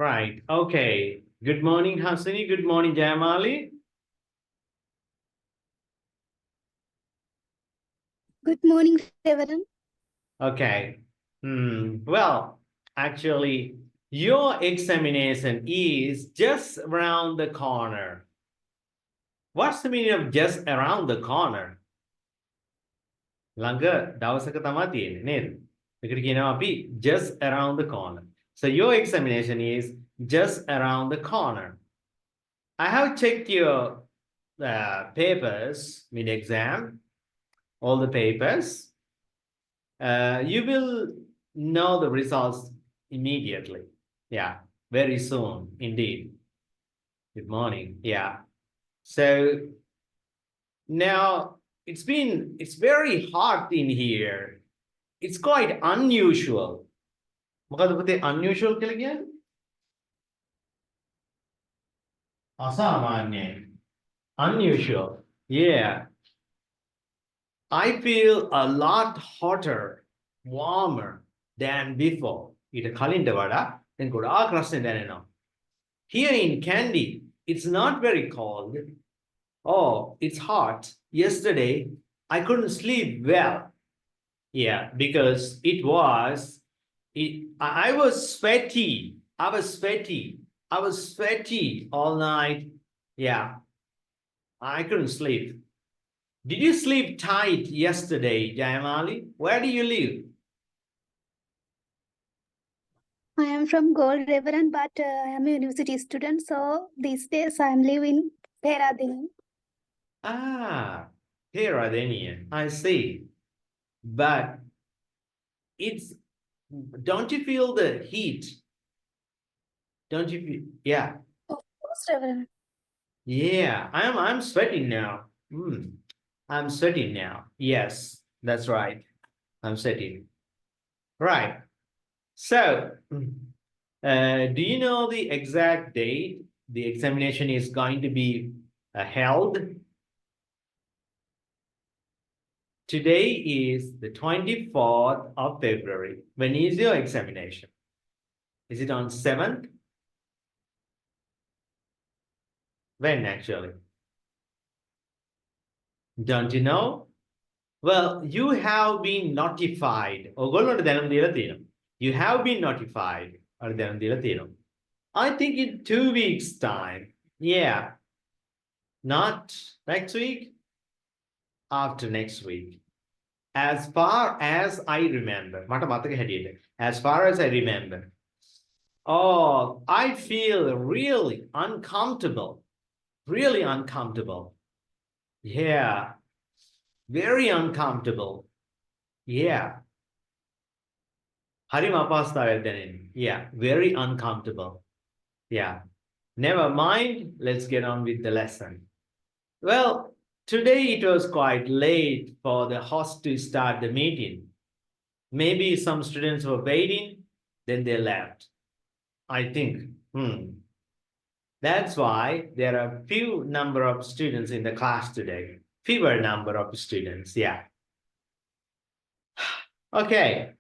Right. Okay. Good morning, Hasini. Good morning, Jayamali. Good morning, Reverend. Okay. Well, actually, your examination is just around the corner. What's the meaning of just around the corner? ළඟ දවසක තමයි තියෙන්නේ නේද? මේකට කියනවා අපි just around the corner. So your examination is just around the corner. I have checked your papers mid-exam, all the papers. You will know the results immediately. Yeah, very soon indeed. Good morning. Yeah. So now it's very hot in here. It's quite unusual. මොකද පුතේ unusual කියලා කියන්නේ? අසාමාන්‍යයි. Unusual. Yeah. I feel a lot hotter, warmer than before. ඊට කලින්ට වඩා දැන් ගොඩාක් රස්නේ දැනෙනවා. Here in Kandy, it's not very cold. Oh, it's hot. Yesterday, I couldn't sleep well. Yeah, because I was sweaty. I was sweaty all night. Yeah, I couldn't sleep. Did you sleep tight yesterday, Jayamali? Where do you live? I am from Gold, Reverend, but I am a university student. So these days I am living in Peradeniya. Ah, Peradeniya. I see. But don't you feel the heat? Don't you feel, yeah. Of course, Reverend. Yeah, I'm sweating now. I'm sweating now. Yes, that's right. I'm sweating. Right. So, do you know the exact date the examination is going to be held? Today is the 24th of February. When is your examination? Is it on 7th? When actually? Don't you know? Well, you have been notified. You have been notified. I think in 2 weeks' time. Yeah. Not next week, after next week. As far as I remember. As far as I remember. Oh, I feel really uncomfortable. Really uncomfortable. Yeah. Very uncomfortable. Yeah. Yeah, very uncomfortable. Yeah. Never mind. Let's get on with the lesson. Well, today it was quite late for the host to start the meeting. Maybe some students were waiting, then they left. I think. That's why there are few number of students in the class today. Fewer number of students, yeah. Okay.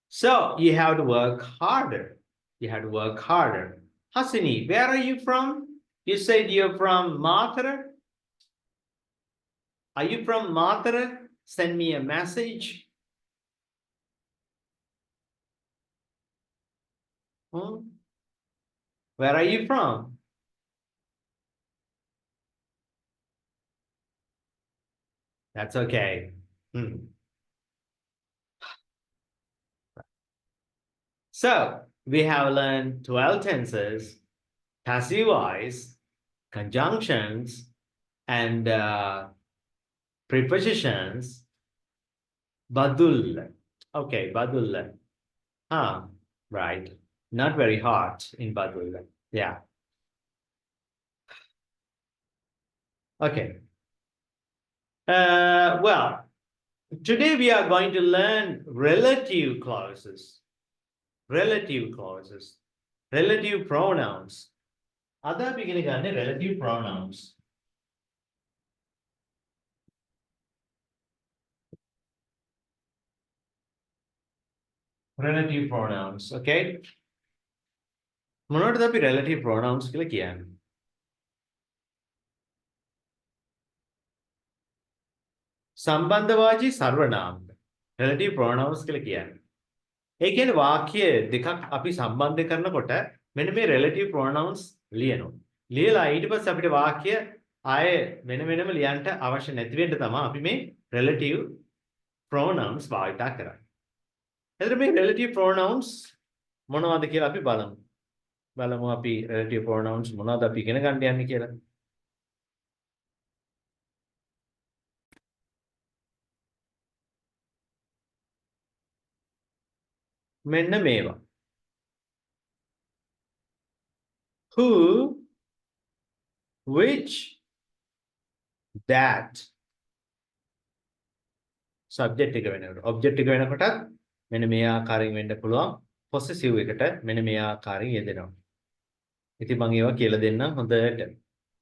So you have to work harder. You have to work harder. Hasini, where are you from? You said you're from Mathura? Are you from Mathura? Send me a message. Where are you from? That's okay. So we have learned 12 tenses, passive voice, conjunctions, and prepositions. Badul. Okay, badul. Right. Not very hot in badul. Yeah. Okay. Well, today we are going to learn relative clauses. Relative clauses. Relative pronouns. Other beginning relative pronouns. Relative pronouns, okay? මොනවටද අපි relative pronouns කියලා කියන්නේ? සම්බන්ධවාචී සර්වනාම relative pronouns කියලා කියන්නේ. ඒ කියන්නේ වාක්‍ය දෙකක් අපි සම්බන්ධ කරනකොට මෙන්න මේ relative pronouns ලියනවා. ලියලා ඊට පස්සේ අපිට වාක්‍ය ආයේ වෙන වෙනම ලියන්න අවශ්‍ය නැති වෙන්න තමයි අපි මේ relative pronouns භාවිත කරන්නේ. එතකොට මේ relative pronouns මොනවද කියලා අපි බලමු. බලමු අපි relative pronouns මොනවද අපි ඉගෙන ගන්න යන්නේ කියලා. මෙන්න මේවා. Who, which, that subject එක වෙනකොට object එක වෙනකොටත් මෙන්න මේ ආකාරයෙන් වෙන්න පුළුවන්. possessive එකට මෙන්න මේ ආකාරයෙන් යෙදෙනවා. ඉතින් මම ඒවා කියලා දෙන්නම් හොඳට.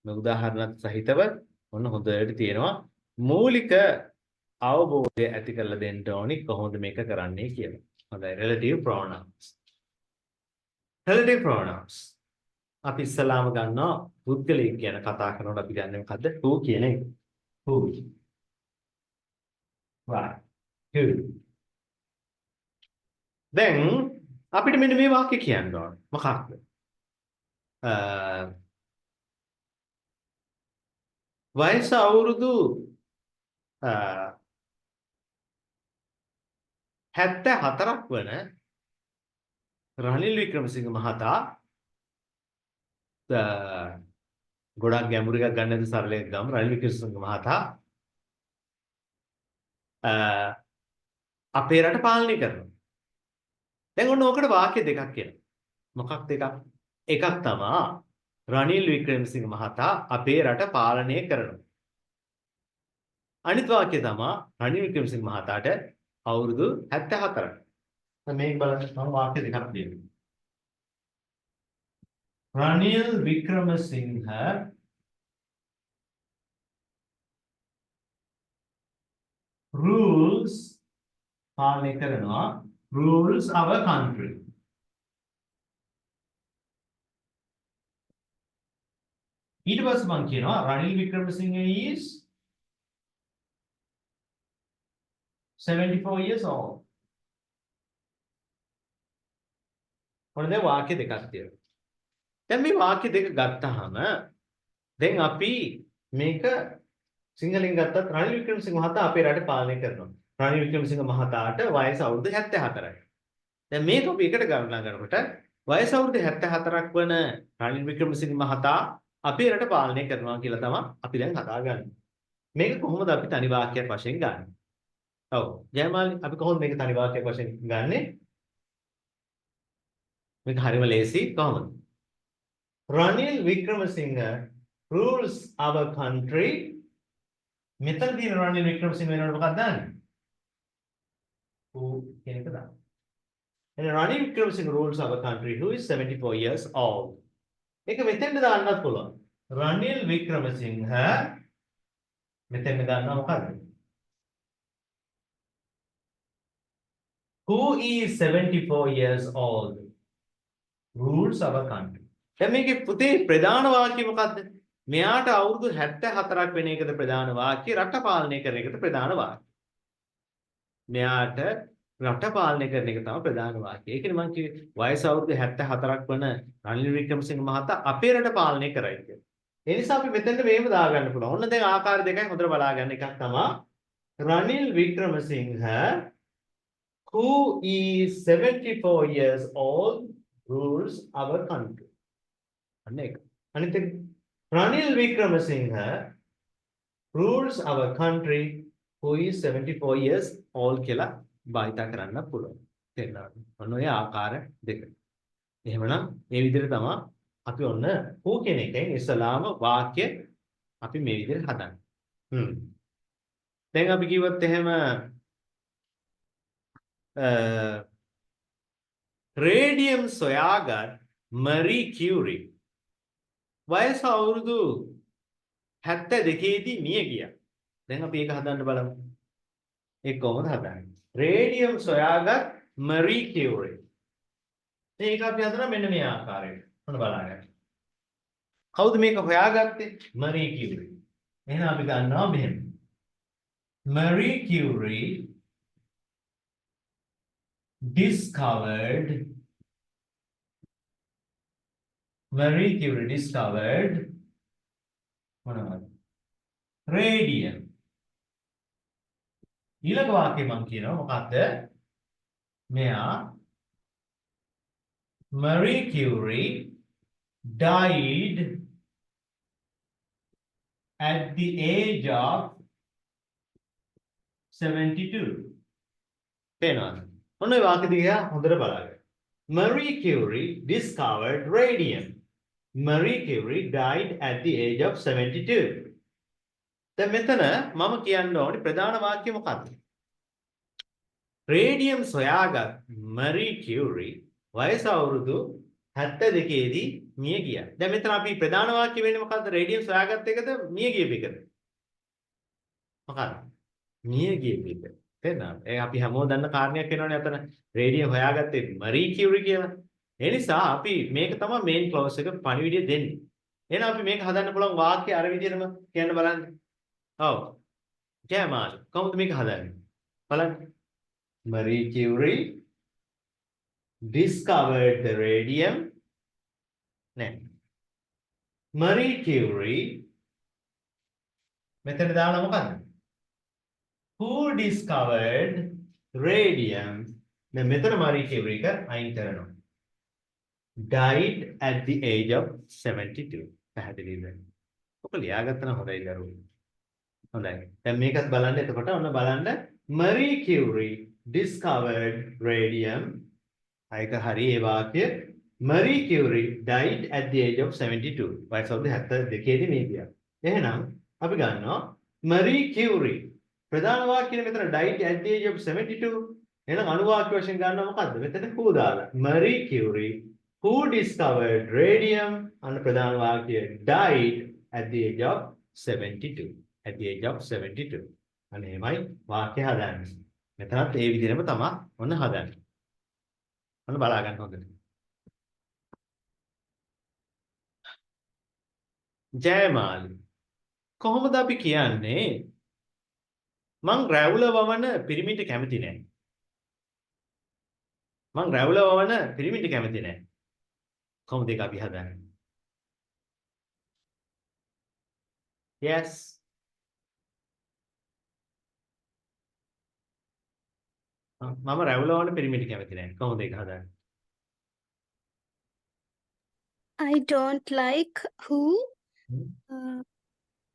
මේ උදාහරණත් සහිතව ඔන්න හොඳට තියෙනවා. මූලික අවබෝධය ඇති කරලා දෙන්න ඕනි කොහොමද මේක කරන්නේ කියලා. හොඳයි relative pronouns. relative pronouns. අපි ඉස්සලාම ගන්නවා පුද්ගලයෙක් ගැන කතා කරනකොට අපි ගන්නේ මොකද්ද? who කියන එක. who. right. who. දැන් අපිට මෙන්න මේ වාක්‍ය කියන්න ඕන. මොකක්ද? වයස අවුරුදු 74ක් වන රනිල් වික්‍රමසිංහ මහතා ගොඩක් ගැඹුරු එකක් ගන්න නැති සරල එකක් ගමු. රනිල් වික්‍රමසිංහ මහතා අපේ රට පාලනය කරනවා. දැන් ඔන්න ඕකට වාක්‍ය දෙකක් කියනවා. මොකක් දෙකක්? එකක් තමයි රනිල් වික්‍රමසිංහ මහතා අපේ රට පාලනය කරනවා. අනිත් වාක්‍ය තමයි රනිල් වික්‍රමසිංහ මහතාට අවුරුදු 74ක්. දැන් මේක බලන්න මම වාක්‍ය දෙකක් දෙන්නම්. රනිල් වික්‍රමසිංහ rules පාලනය කරනවා rules our country. ඊට පස්සේ මම කියනවා Ranil Wickremesinghe is 74 years old. ඔන්න දැන් වාක්‍ය දෙකක් තියෙනවා. දැන් මේ වාක්‍ය දෙක ගත්තාම දැන් අපි මේක සිංහලෙන් ගත්තත් රනිල් වික්‍රමසිංහ මහතා අපේ රට පාලනය කරනවා. රනිල් වික්‍රමසිංහ මහතාට වයස අවුරුදු 74යි. දැන් මේක අපි එකට ගණනා කරනකොට වයස අවුරුදු 74ක් වන රනිල් වික්‍රමසිංහ මහතා අපේ රට පාලනය කරනවා කියලා තමයි අපි දැන් හදාගන්නේ. මේක කොහොමද අපි තනි වාක්‍යයක් වශයෙන් ගන්නෙ? ඔව්. ජයමාලි අපි කොහොමද මේක තනි වාක්‍යයක් වශයෙන් ගන්නෙ? මේක හරිම ලේසි. කොහොමද? Ranil Wickremesinghe rules our country. මෙතන තියෙන රනිල් වික්‍රමසිංහ වෙනකොට මොකක්ද දාන්නේ? who කියන එක දාන්න. එහෙනම් Ranil Wickremesinghe rules our country who is 74 years old. ඒක මෙතෙන්ද දාන්නත් පුළුවන්. රනිල් වික්‍රමසිංහ මෙතෙන්ද දාන්නා මොකද්ද? who is 74 years old rules our country. දැන් මේකේ පුතේ ප්‍රධාන වාක්‍ය මොකද්ද? මෙයාට අවුරුදු 74ක් වෙන එකද ප්‍රධාන වාක්‍ය, රට පාලනය කරන එකද ප්‍රධාන වාක්‍ය. මෙයාට රට පාලනය කරන එක තමයි ප්‍රධාන වාක්‍ය. ඒකනේ මම කිව්වේ වයස අවුරුදු 74ක් වන රනිල් වික්‍රමසිංහ මහතා අපේ රට පාලනය කරයි කියලා. ඒ නිසා අපි මෙතෙන්ද මේව දාගන්න පුළුවන්. ඔන්න දැන් ආකාර දෙකයි හොඳට බලාගන්න. එකක් තමයි Ranil Wickremesinghe who is 74 years old rules our country. අන්න ඒක. අනිත් එක Ranil Wickremesinghe rules our country who is 74 years old කියලා භාවිත කරන්න පුළුවන්. තේරෙනවද? ඔන්න ඔය ආකාර දෙක. එහෙමනම් මේ විදිහට තමයි අපි ඔන්න who කියන එකෙන් ඉස්සලාම වාක්‍ය අපි මේ විදිහට හදන්නේ. දැන් අපි කිව්වොත් එහෙම රේඩියම් සොයාගත් මරී කියුරි වයස අවුරුදු 72 දී මිය ගියා. දැන් අපි ඒක හදන්න බලමු. ඒක කොහොමද හදන්නේ? රේඩියම් සොයාගත් මරී කියුරි. මේක අපි හදනවා මෙන්න මේ ආකාරයට. ඔන්න බලන්න. කවුද මේක හොයාගත්තේ? Marie Curie. එහෙනම් අපි ගන්නවා මෙහෙම. Marie Curie discovered මොනවද? radium. ඊළඟ වාක්‍යය මම කියනවා මොකද්ද? මෙයා Marie Curie died at the age of 72. පේනවද? ඔන්න ඔය වාක්‍ය දිහා හොඳට බලන්න. Marie Curie discovered radium. Marie Curie died at the age of 72. දැන් මෙතන මම කියන්න ඕනේ ප්‍රධාන වාක්‍ය මොකක්ද? රේඩියම් සොයාගත් Marie Curie වයස අවුරුදු 72 දී මිය ගියා. දැන් මෙතන අපි ප්‍රධාන වාක්‍ය වෙන්නේ මොකද්ද? රේඩියම් සොයාගත් එකද මිය ගිය එකද? මොකක්ද? මිය ගිය එක. තේරෙනවද? ඒ අපි හැමෝම දන්න කාරණයක් වෙනවනේ අතන. රේඩියම් හොයාගත්තේ Marie Curie කියලා. ඒ නිසා අපි මේක තමයි මේන් ක්ලෝස් එක පණිවිඩය දෙන්නේ. එහෙනම් අපි මේක හදන්න පුළුවන් වාක්‍ය අර විදිහටම කියන්න බලන්න. ඔව්. ජයමාල් කොහොමද මේක හදන්නේ? බලන්න. Marie Curie discovered the radium. නෑ. Marie Curie මෙතන දාලා මොකද්ද? Who discovered radium? දැන් මෙතන Marie Curie එක අයින් කරනවා. Died at the age of 72. පැහැදිලිද? ඔක ලියාගත්තා නම් හොඳයි දරුවෝ. හොඳයි. දැන් මේකත් බලන්න. එතකොට ඔන්න බලන්න Marie Curie discovered radium. ඒක හරි ඒ වාක්‍ය. Marie Curie died at the age of 72. වයස අවුරුදු 72 දී මේ ගියා. එහෙනම් අපි ගන්නවා Marie Curie. ප්‍රධාන වාක්‍යනේ මෙතන died at the age of 72. එහෙනම් අනුවාක්‍ය වශයෙන් ගන්නවා මොකද්ද? මෙතන who දාලා. Marie Curie who discovered radium අන්න ප්‍රධාන වාක්‍ය died at the age of 72. At the age of 72. අන්න එහෙමයි වාක්‍ය හදන්නේ. මෙතනත් ඒ විදිහටම තමයි ඔන්න හදන්නේ. ඔන්න බලා ගන්න හොඳට. ජයමාලි කොහොමද අපි කියන්නේ මං රැවුල වවන පිරිමින්ට කැමති නෑ. මං රැවුල වවන පිරිමින්ට කැමති නෑ. කොහොමද ඒක අපි හදන්නේ? Yes. මම රැවුල වවන පිරිමින්ට කැමති නෑ. කොහොමද ඒක හදන්නේ? I don't like who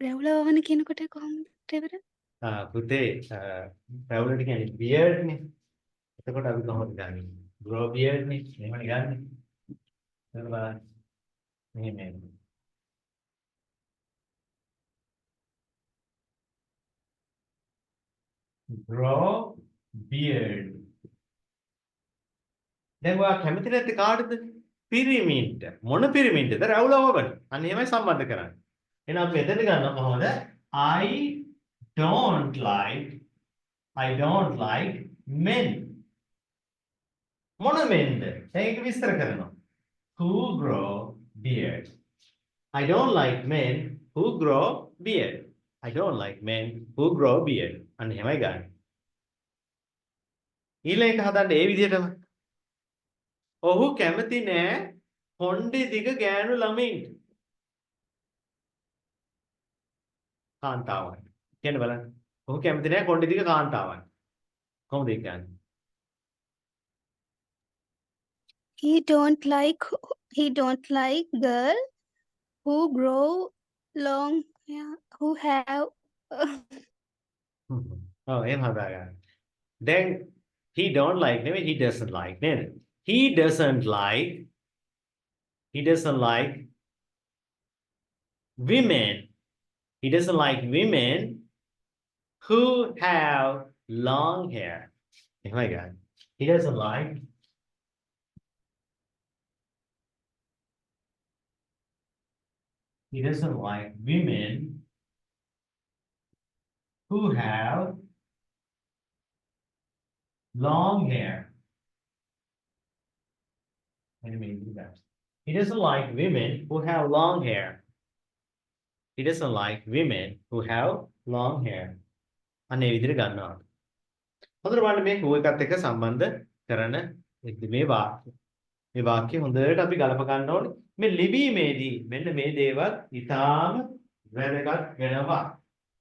රැවුලවන කියනකොට කොහොමද රෙවර? පුතේ රැවුලට කියන්නේ beard නේ. එතකොට අපි කොහොමද ගන්නේ? grow beard නේ. එහෙමනේ ගන්නෙ. එතන බලන්න. මෙහෙම. grow beard. දැන් ඔයා කැමති නැත්තේ කාටද? පිරිමින්ට. මොන පිරිමින්ටද? රැවුලවවන. අන්න එහෙමයි සම්බන්ධ කරන්නේ. එහෙනම් අපි එතන ගන්නවා කොහොමද? I don't like men. මොන menද? දැන් ඒක විස්තර කරනවා. Who grow beard. I don't like men who grow beard. I don't like men who grow beard. අන්න එහෙමයි ගන්න. ඊළඟ එක හදන්න ඒ විදිහටම. ඔහු කැමති නෑ හොණ්ඩි දිග ගෑනු ළමයින්ට. කාන්තාවන්. කියන්න බලන්න. ඔහු කැමති නෑ කොණ්ඩේ දිග කාන්තාවන්. කොහොමද ඒක කියන්නේ? He don't like girl who grow long hair, who have ඔව් එහෙම හදාගන්න. දැන් he don't like නෙවෙයි he doesn't like නේද? He doesn't like women. He doesn't like women who have long hair. එහෙමයි ගන්න. He doesn't like women who have long hair. What do you mean by that? He doesn't like women who have long hair. He doesn't like women who have long hair. අනේ විදිහට ගන්නවා. හොඳට බලන්න මේ who එකත් එක්ක සම්බන්ධ කරන මේ වාක්‍ය. මේ වාක්‍ය හොඳට අපි ගලප ගන්න ඕනේ. මේ ලිවීමේදී මෙන්න මේ දේවල් ඉතාම වැදගත් වෙනවා.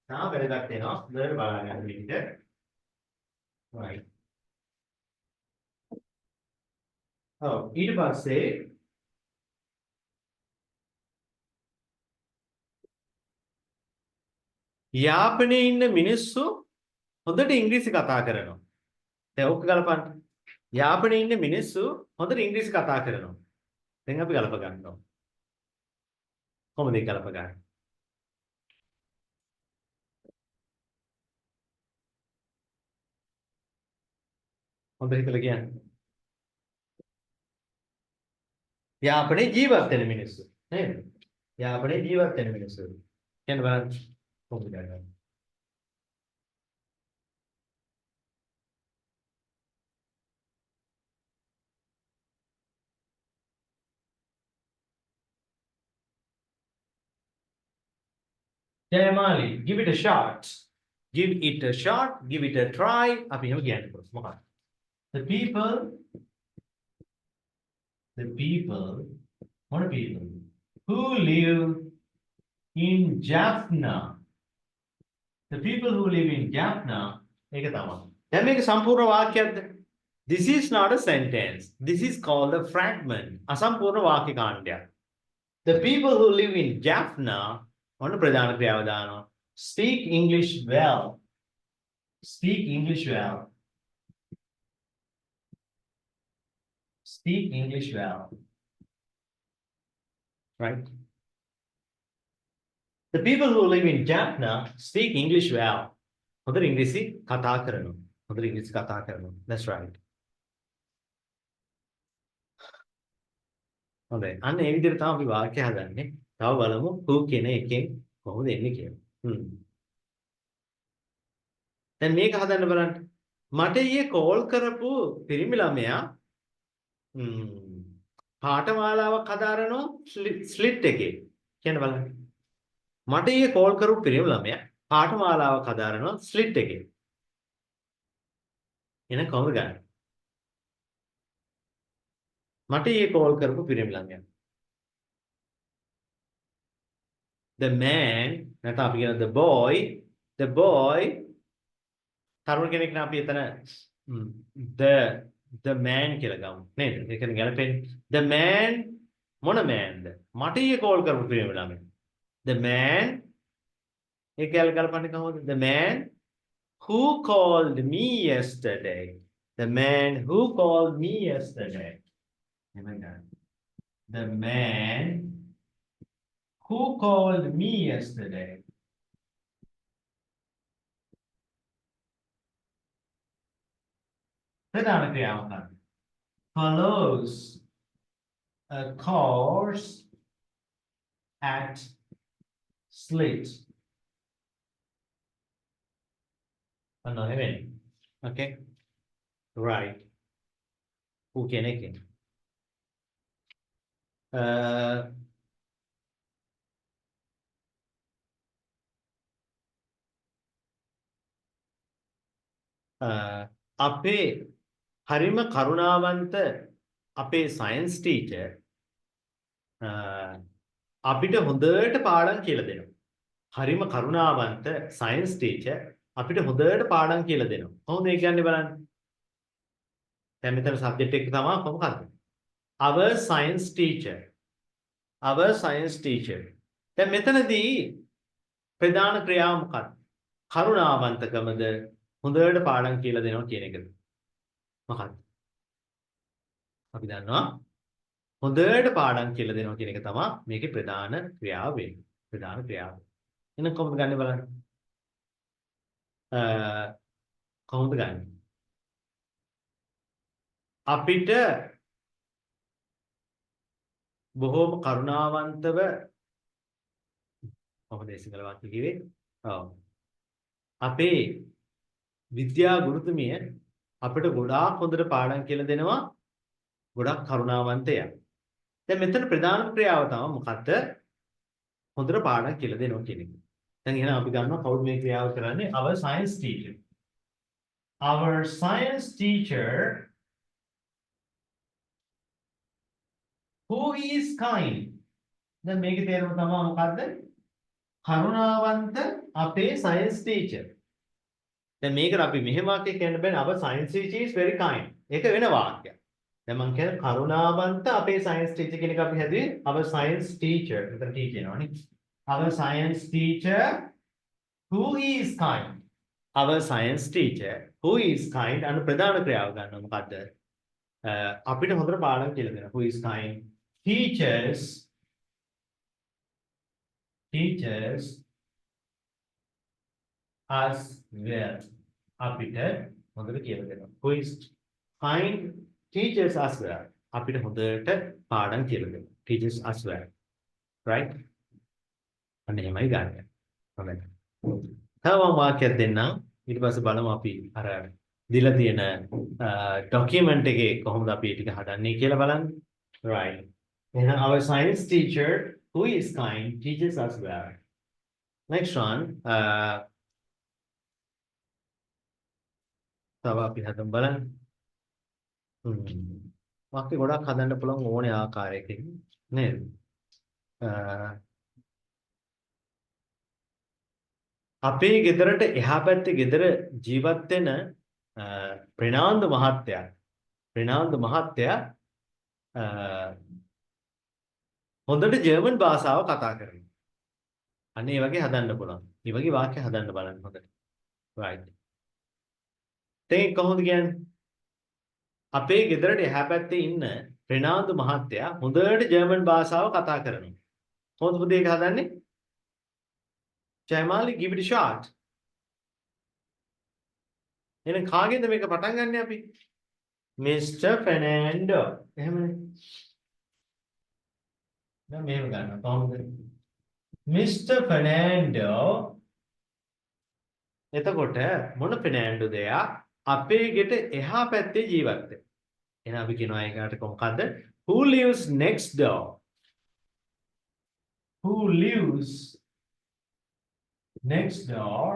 තාම වැදගත් වෙනවා. හොඳට බලන්න විදිහට. right. ඊට පස්සේ යාපනයේ ඉන්න මිනිස්සු හොඳට ඉංග්‍රීසි කතා කරනවා. දැන් ඔක ගලපන්න. යාපනයේ ඉන්න මිනිස්සු හොඳට ඉංග්‍රීසි කතා කරනවා. දැන් අපි ගලප ගන්නවා. කොහොමද ඒක ගලප ගන්නේ? හොඳට හිතලා කියන්න. යාපනයේ ජීවත් වෙන මිනිස්සු නේද? යාපනයේ ජීවත් වෙන මිනිස්සු. කියන්න බලන්න. කොහොමද ගන්නේ? Jamali, give it a shot. Give it a shot, give it a try. අපි එහෙම කියන්නේ මොකක්ද? The people what are people who live in Jaffna. The people who live in Jaffna ඒක තමයි. දැන් මේක සම්පූර්ණ වාක්‍යයක්ද? This is not a sentence. This is called a fragment. අසම්පූර්ණ වාක්‍ය කාණ්ඩයක්. The people who live in Jaffna ඔන්න ප්‍රධාන ක්‍රියාව දානවා. Speak English well. Speak English well. Speak English well. Right? The people who live in Jaffna speak English well. හොඳට ඉංග්‍රීසි කතා කරනවා. හොඳට ඉංග්‍රීසි කතා කරනවා. That's right. හොඳයි. අන්න ඒ විදිහට තමයි අපි වාක්‍ය හදන්නේ. තව බලමු who කියන එකෙන් කොහොමද එන්නේ කියලා. දැන් මේක හදන්න බලන්න. මට ඊයේ කෝල් කරපු පිරිමි ළමයා පාඨමාලාවක් හදාරනවා ස්ලිට් එකේ. කියන්න බලන්න. මට ඊයේ කෝල් කරපු පිරිමි ළමයා පාඨමාලාවක් හදාරනවා ස්ලිට් එකේ. එන කොහොමද ගන්නේ? මට ඊයේ කෝල් කරපු පිරිමි ළමයා. The man නැත්නම් අපි කියන the boy තරුණ කෙනෙක් නම් අපි එතන the man කියලා ගමු නේද? ඒ කියන්නේ ගැලපෙන්නේ the man මොන manද? මට ඊයේ කෝල් කරපු පිරිමි ළමයා. The man ඒක ගලපන්නේ කොහොමද? The man who called me yesterday. The man who called me yesterday. The man who called me yesterday. ප්‍රධාන ක්‍රියාව මොකක්ද? Follows a course at Slit. No, okay. Right. Who can I get? අපේ හරිම කරුණාවන්ත අපේ science teacher අපිට හොඳට පාඩම් කියලා දෙනවා. හරිම කරුණාවන්ත සයන්ස් ටීචර් අපිට හොඳට පාඩම් කියලා දෙනවා. කොහොමද ඒ කියන්නේ බලන්න. දැන් මෙතන සබ්ජෙක්ට් එක තමයි මොකක්ද? Our science teacher. Our science teacher. දැන් මෙතනදී ප්‍රධාන ක්‍රියාව මොකක්ද? කරුණාවන්තකමද හොඳට පාඩම් කියලා දෙනවා කියන එකද? මොකක්ද? අපි දන්නවා හොඳට පාඩම් කියලා දෙනවා කියන එක තමයි මේකේ ප්‍රධාන ක්‍රියාව වෙන්නේ. ප්‍රධාන ක්‍රියාව. එහෙනම් කොහොමද ගන්නෙ බලන්න. කොහොමද ගන්නෙ? අපිට බොහෝම කරුණාවන්තව කොහොමද සිංහල වාක්‍ය කිව්වේ? ඔව්. අපේ විද්‍යා ගුරුතුමිය අපිට ගොඩාක් හොඳට පාඩම් කියලා දෙනවා. ගොඩක් කරුණාවන්තයා. දැන් මෙතන ප්‍රධාන ක්‍රියාව තමයි මොකද්ද? හොඳට පාඩම් කියලා දෙනවා කියන එක. දැන් එහෙනම් අපි ගන්නවා කවුද මේ ක්‍රියාව කරන්නේ? Our science teacher. Our science teacher who is kind. දැන් මේකේ තේරුම තමයි මොකද්ද? කරුණාවන්ත අපේ science teacher. දැන් මේකට අපි මෙහෙම වාක්‍යයක් කියන්න බෑනේ. Our science teacher is very kind. ඒක වෙන වාක්‍යයක්. දැන් මම කියන්නේ කරුණාවන්ත අපේ science teacher කියන එක අපි හැදුවේ our science teacher. මෙතන T කියනවනේ. Our science teacher who is kind. Our science teacher who is kind අන්න ප්‍රධාන ක්‍රියාව ගන්නවා මොකද්ද? අපිට හොඳට පාඩම් කියලා දෙනවා. Who is kind teachers us well. අපිට හොඳට කියලා දෙනවා. Who is kind teachers us well. අපිට හොඳට පාඩම් කියලා දෙනවා. Teachers us well. Right? අන්න එහෙමයි ගන්න. හොඳයි. තව වාක්‍යයක් දෙන්නම්. ඊට පස්සේ බලමු අපි අර දීලා තියෙන ડોකියුමන්ට් එකේ කොහොමද අපි ඒ ටික හදන්නේ කියලා බලන්න. Right. එහෙනම් our science teacher who is kind teaches us well. Next one. තව අපි හදමු බලන්න. වාක්‍ය ගොඩක් හදන්න පුළුවන් ඕනේ ආකාරයකින් නේද? අපේ ගෙදරට එහා පැත්තේ ගෙදර ජීවත් වෙන ප්‍රනාන්දු මහත්තයා හොඳට ජර්මන් භාෂාව කතා කරනවා. අන්න ඒ වගේ හදන්න පුළුවන්. මේ වගේ වාක්‍ය හදන්න බලන්න හොඳට. right. දැන් කොහොමද කියන්නේ? අපේ ගෙදරට එහා පැත්තේ ඉන්න ප්‍රනාන්දු මහත්තයා හොඳට ජර්මන් භාෂාව කතා කරනවා. කොහොමද පුතේ ඒක හදන්නේ? Jaimali, give it a shot. එහෙනම් කාගෙන්ද මේක පටන් ගන්න අපි? Mr. Fernando. එහෙමනේ. දැන් මේව ගන්න කොහොමද? Mr. Fernando. එතකොට මොන ෆෙනෑන්ඩෝද එයා? අපේ ගෙට එහා පැත්තේ ජීවත් වෙන. එහෙනම් අපි කියනවා ඒකට මොකද්ද? Who lives next door? Who lives next door?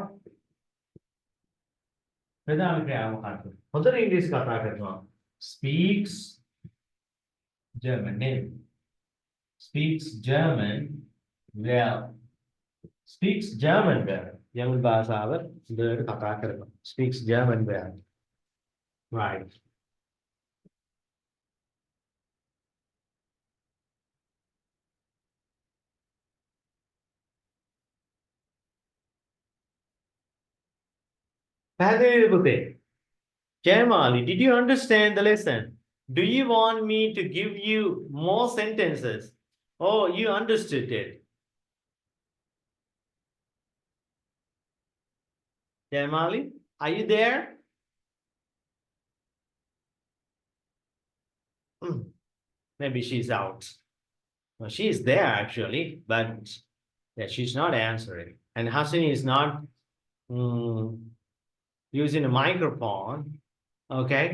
ප්‍රධාන ක්‍රියාව මොකක්ද? හොඳට ඉංග්‍රීසි කතා කරනවා. Speaks German name. Speaks German well. Speaks German well. යමන් භාෂාව හොඳට කතා කරනවා. Speaks German well. Right. පැහැදිලිද පුතේ? Jaimali, did you understand the lesson? Do you want me to give you more sentences? Oh, you understood it. Jaimali, are you there? Maybe she's out. Well, she is there actually, but yeah, she's not answering. And Hasini is not using a microphone. Okay.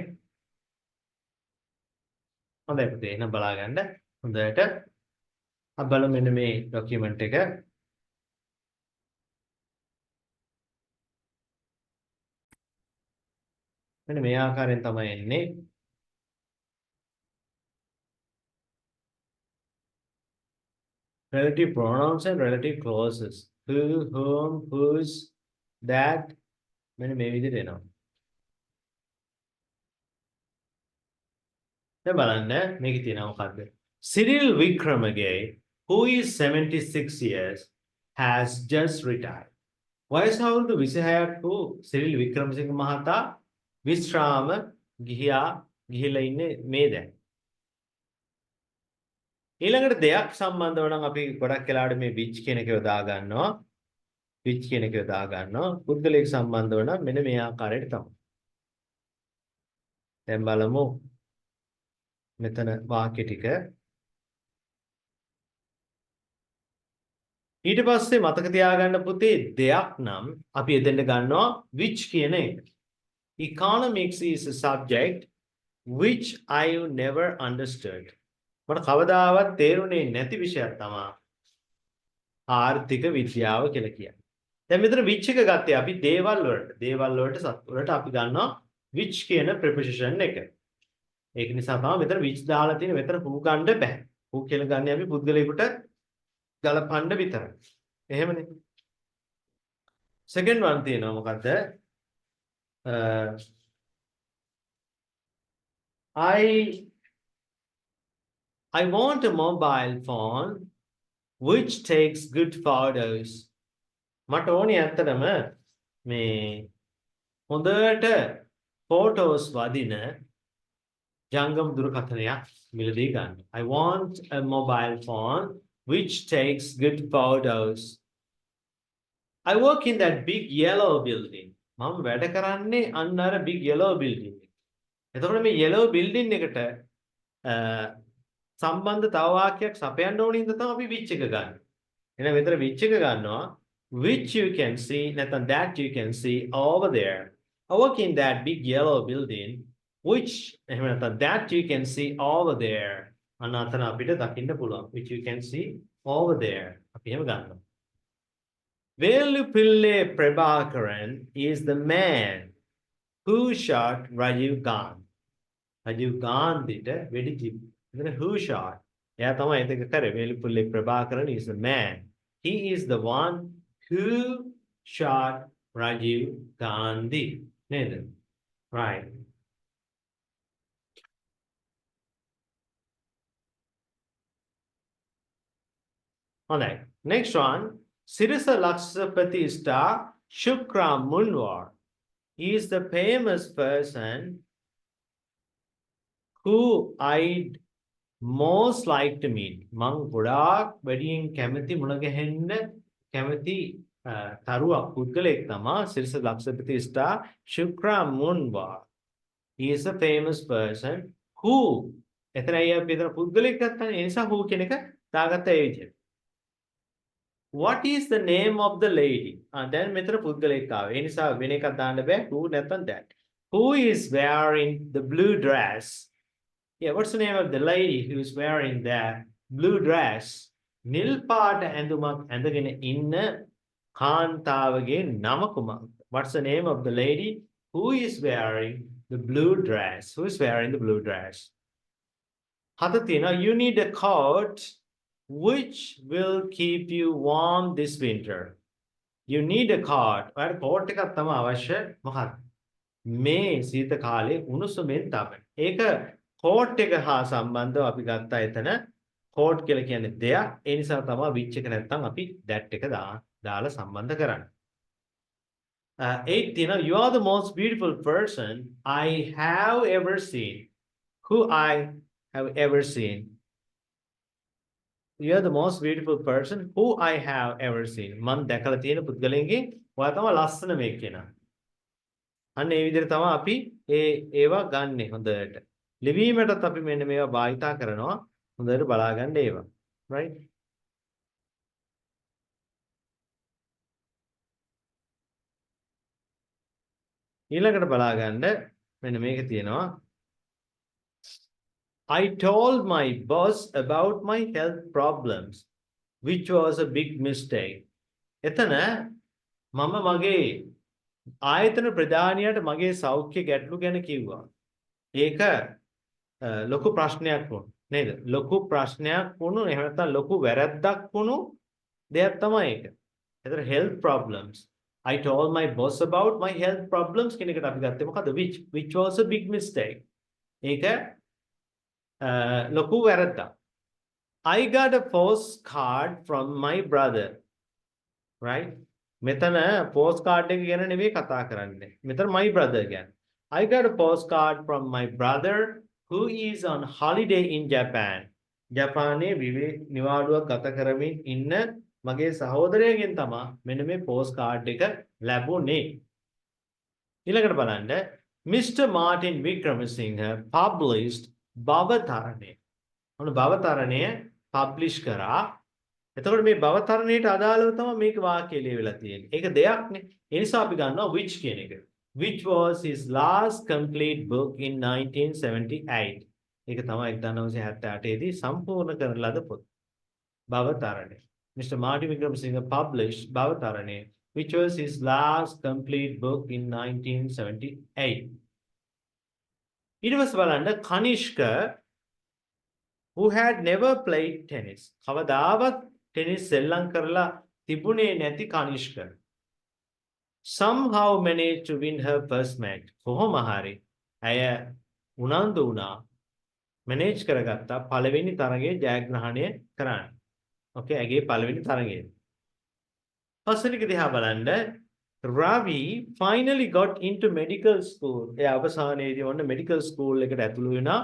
හොඳයි පුතේ එහෙනම් බලා ගන්න. හොඳට අපි බලමු මෙන්න මේ ડોකියුමන්ට් එක. මෙන්න මේ ආකාරයෙන් තමයි එන්නේ. Relative pronouns and relative clauses. Who, whom, whose, that. මෙන්න මේ විදිහට එනවා. දැන් බලන්න මේකේ තියෙනවා මොකද්ද? Cyril Wickremege, who is 76 years, has just retired. වයස අවුරුදු 26ක් වූ සිරිල් වික්‍රමසිංහ මහතා විශ්‍රාම ගිහිලා ඉන්නේ මේ දැන්. ඊළඟට දෙයක් සම්බන්ධව නම් අපි ගොඩක් වෙලාවට මේ which කියන එක යොදා ගන්නවා. which කියන එක යොදා ගන්නවා. පුද්ගලයෙක් සම්බන්ධව නම් මෙන්න මේ ආකාරයට තමයි. දැන් බලමු මෙතන වාක්‍ය ටික. ඊට පස්සේ මතක තියාගන්න පුතේ දෙයක් නම් අපි එදෙන්න ගන්නවා which කියන එක. Economics is a subject which I never understood. මට කවදාවත් තේරුනේ නැති විෂයක් තමයි ආර්ථික විද්‍යාව කියලා කියන්නේ. දැන් මෙතන which එක ගත්තේ අපි දේවල් වලට. දේවල් වලට සත්තු වලට අපි ගන්නවා which කියන preposition එක. ඒක නිසා තමයි මෙතන which දාලා තියෙන. මෙතන who ගන්න බෑ. who කියලා ගන්නේ අපි පුද්ගලයෙකුට ගලපන්න විතරයි. එහෙමනේ. second one තියෙනවා මොකද්ද? I want a mobile phone which takes good photos. මට ඕනේ ඇත්තටම මේ හොඳට photos වදින ජංගම දුරකථනයක් මිලදී ගන්න. I want a mobile phone which takes good photos. I work in that big yellow building. මම වැඩ කරන්නේ අන්න අර big yellow building එක. එතකොට මේ yellow building එකට සම්බන්ධ තව වාක්‍යයක් සපයන්න ඕනේ ඉඳ තමයි අපි which එක ගන්න. එහෙනම් මෙතන which එක ගන්නවා which you can see නැත්නම් that you can see over there. I work in that big yellow building which එහෙම නැත්නම් that you can see over there. අන්න අතන අපිට දකින්න පුළුවන් which you can see over there. අපි එහෙම ගන්නවා. Velupille Prabhakaran is the man who shot Rajiv Gandhi. Rajiv Gandhiට වෙඩි තිබ්බා. එතන who shot? එයා තමයි ඒක කරේ. Velupille Prabhakaran is the man. He is the one who shot Rajiv Gandhi. නේද? Right. Alright. Next one. Sirasa Laksapati star Shukra Munwar is the famous person who I'd most like to meet. මං ගොඩාක් වැඩියෙන් කැමති මුණ ගැහෙන්න කැමති තරුවක් පුද්ගලයෙක් තමයි සිරිස Lakshapathi star Shukra Munwar. He is a famous person who එතන අය අපි එතන පුද්ගලයෙක් ගත්තානේ ඒ නිසා who කියන එක දාගත්ත ඒ විදිහට. What is the name of the lady? දැන් මෙතන පුද්ගලයෙක් ආවේ. ඒ නිසා වෙන එකක් දාන්න බෑ. Who නැත්නම් that. Who is wearing the blue dress? Yeah, what's the name of the lady who is wearing that blue dress? නිල් පාට ඇඳුමක් ඇඳගෙන ඉන්න කාන්තාවගේ නම කුමක්ද? What's the name of the lady who is wearing the blue dress? Who is wearing the blue dress? හත තියෙනවා you need a coat which will keep you warm this winter. You need a coat. ඔයාලට coat එකක් තමයි අවශ්‍ය. මොකක්ද? මේ සීත කාලේ උණුසුමෙන් තමයි. ඒක coat එක හා සම්බන්ධව අපි ගත්තා එතන coat කියලා කියන්නේ දෙයක්. ඒ නිසා තමයි which එක නැත්තම් අපි that එක දාලා සම්බන්ධ කරන්නේ. 8 තියෙනවා you are the most beautiful person I have ever seen. Who I have ever seen. You are the most beautiful person who I have ever seen. මම දැකලා තියෙන පුද්ගලයන්ගෙන් ඔයා තමයි ලස්සනම එක්කෙනා. අන්න ඒ විදිහට තමයි අපි ඒවා ගන්නෙ හොඳට. ලිවීමටත් අපි මෙන්න මේවා භාවිතා කරනවා. හොඳට බලා ගන්න ඒවා. Right? ඊළඟට බලා ගන්න මෙන්න මේක තියෙනවා. I told my boss about my health problems, which was a big mistake. එතන මම මගේ ආයතන ප්‍රධානියට මගේ සෞඛ්‍ය ගැටලු ගැන කිව්වා. ඒක ලොකු ප්‍රශ්නයක් වුණා නේද? ලොකු ප්‍රශ්නයක් වුණු එහෙම නැත්නම් ලොකු වැරද්දක් වුණු දෙයක් තමයි ඒක. එතන health problems. I told my boss about my health problems කියන එකට අපි ගත්තේ මොකද්ද? Which was a big mistake. ඒක ලොකු වැරද්දක්. I got a postcard from my brother. Right? මෙතන postcard එක ගැන නෙවෙයි කතා කරන්නේ. මෙතන my brother ගැන. I got a postcard from my brother who is on holiday in Japan. ජපානයේ නිවාඩුවක් ගත කරමින් ඉන්න මගේ සහෝදරයගෙන් තමයි මෙන්න මේ postcard එක ලැබුණේ. ඊළඟට බලන්න Mr. Martin Wickramasinghe published භවතරණය. ඔන්න භවතරණය පබ්ලිෂ් කරා. එතකොට මේ භවතරණයට අදාළව තමයි මේක වාක්‍යය ලියවිලා තියෙන්නේ. ඒක දෙයක්නේ. ඒ නිසා අපි ගන්නවා which කියන එක. Which was his last complete book in 1978. ඒක තමයි 1978 දී සම්පූර්ණ කරන ලද පොත්. භවතරණය. Mr. Martin Wickramasinghe published Bhavatarane, which was his last complete book in 1978. ඊට පස්සේ බලන්න Kanishka who had never played tennis. කවදාවත් ටෙනිස් සෙල්ලම් කරලා තිබුණේ නැති Kanishka somehow managed to win her first match. කොහොම හරි ඇය උනන්දු වුණා manage කරගත්තා පළවෙනි තරගයේ ජයග්‍රහණය කරන්න. Okay, ඇගේ පළවෙනි තරගය. පස්වෙනි එක දිහා බලන්න Ravi finally got into medical school. එයා අවසානයේදී ඔන්න medical school එකට ඇතුළු වෙනා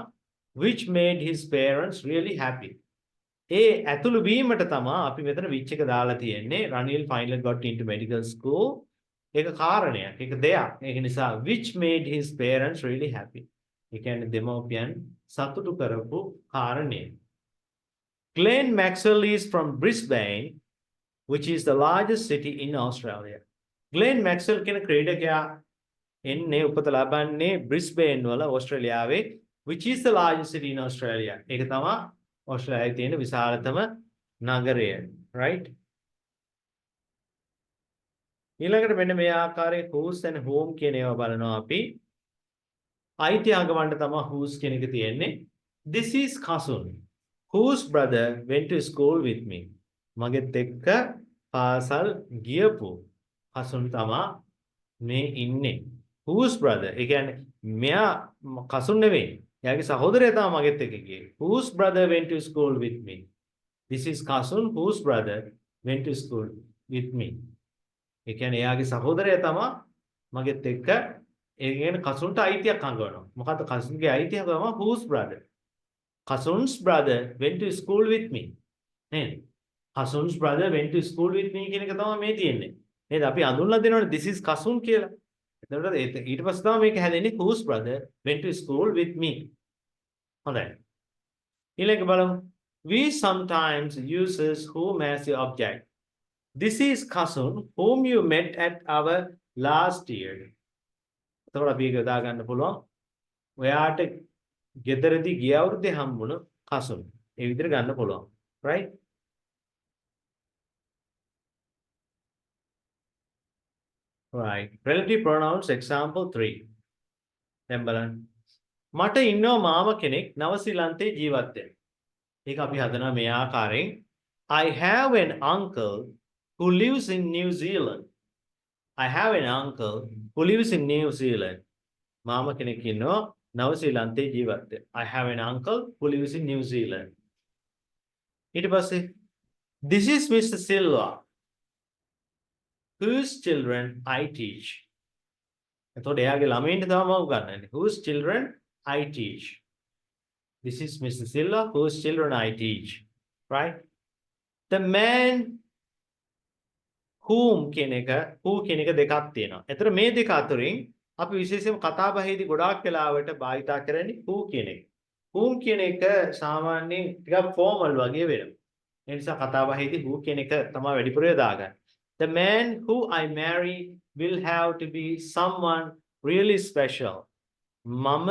which made his parents really happy. ඒ ඇතුළු වීමට තමයි අපි මෙතන which එක දාලා තියෙන්නේ. Ranil finally got into medical school. ඒක කාරණයක්, ඒක දෙයක්. ඒක නිසා which made his parents really happy. ඒ කියන්නේ දෙමව්පියන් සතුටු කරපු කාරණය. Glenn Maxwell is from Brisbane, which is the largest city in Australia. Glenn Maxwell කියන ක්‍රීඩකයා එන්නේ උපත ලබන්නේ බ්‍රිස්බේන් වල ඕස්ට්‍රේලියාවේ, which is the largest city in Australia. ඒක තමයි ඕස්ට්‍රේලියාවේ තියෙන විශාලතම නගරය, right? ඊළඟට මෙන්න මේ ආකාරයේ whose and whom කියන ඒවා බලනවා අපි. අයිති අඟවන්න තමයි whose කියන එක තියෙන්නේ. This is cousin whose brother went to school with me. මගෙත් එක්ක පාසල් ගියපු cousin තමයි මේ ඉන්නේ. whose brother ඒ කියන්නේ මෙයා cousin නෙවෙයි. එයාගේ සහෝදරයා තමයි මගෙත් එක්ක ගියේ. Whose brother went to school with me. This is cousin whose brother went to school with me. ඒ කියන්නේ එයාගේ සහෝදරයා තමයි මගෙත් එක්ක ඒ කියන්නේ cousinට අයිතියක් හංගවනවා. මොකද්ද cousinගේ අයිතිය හංගවනවා whose brother. Cousin's brother went to school with me. නේද? Cousin's brother went to school with me කියන එක තමයි මේ තියෙන්නේ. නේද? අපි අඳුන්ලා දෙනවනේ this is cousin කියලා. එතකොට ඊට පස්සේ තමයි මේක හැදෙන්නේ whose brother went to school with me. හොඳයි. ඊළඟ බලමු. We sometimes uses whom as the object. This is cousin whom you met at our last year. එතකොට අපි ඒක යොදා ගන්න පුළුවන්. ඔයාට ගෙදරදී ගිය අවුරුද්දේ හම්බුණු cousin. ඒ විදිහට ගන්න පුළුවන්. Right? Right. Relative pronouns example 3. දැන් බලන්න. මට ඉන්නවා මාමා කෙනෙක් නවසීලන්තේ ජීවත් වෙන. ඒක අපි හදනවා මේ ආකාරයෙන්. I have an uncle who lives in New Zealand. I have an uncle who lives in New Zealand. මාමා කෙනෙක් ඉන්නවා නවසීලන්තේ ජීවත් වෙන. I have an uncle who lives in New Zealand. ඊට පස්සේ this is Mr. Silva, whose children I teach. එතකොට එයාගේ ළමයින්ට තමයි උගන්වන්නේ. Whose children I teach. This is Mr. Silva, whose children I teach. Right? The man whom කියන එක who කියන එක දෙකක් තියෙනවා. එතන මේ දෙක අතරින් අපි විශේෂයෙන්ම කතා බහේදී ගොඩාක් වෙලාවට භාවිතා කරන්නේ who කියන එක. whom කියන එක සාමාන්‍යයෙන් ටිකක් formal වගේ වෙනවා. ඒ නිසා කතා බහේදී who කියන එක තමයි වැඩිපුර යොදාගන්නේ. The man who I marry will have to be someone really special. මම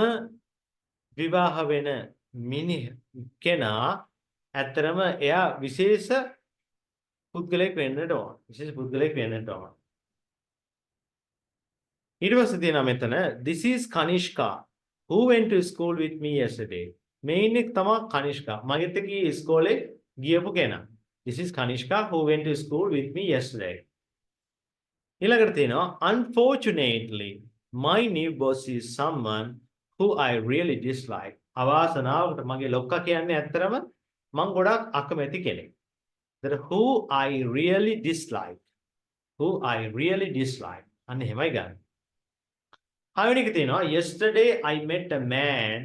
විවාහ වෙන කෙනා ඇත්තරම එයා විශේෂ පුද්ගලයෙක් වෙන්නට ඕන. විශේෂ පුද්ගලයෙක් වෙන්නට ඕන. ඊට පස්සේ තියෙනවා මෙතන this is Kanishka who went to school with me yesterday. මේ ඉන්නේ තමයි කනිෂ්කා. මගෙත් එක්ක ඉස්කෝලේ ගියපු කෙනා. This is Kanishka who went to school with me yesterday. ඊළඟට තියෙනවා unfortunately my new boss is someone who I really dislike. අවාසනාවකට මගේ ලොක්කා කියන්නේ ඇත්තරම මං ගොඩක් අකමැති කෙනෙක්. that who I really dislike. Who I really dislike. අන්න එහෙමයි ගන්න. හයවෙනි එක තියෙනවා yesterday I met a man.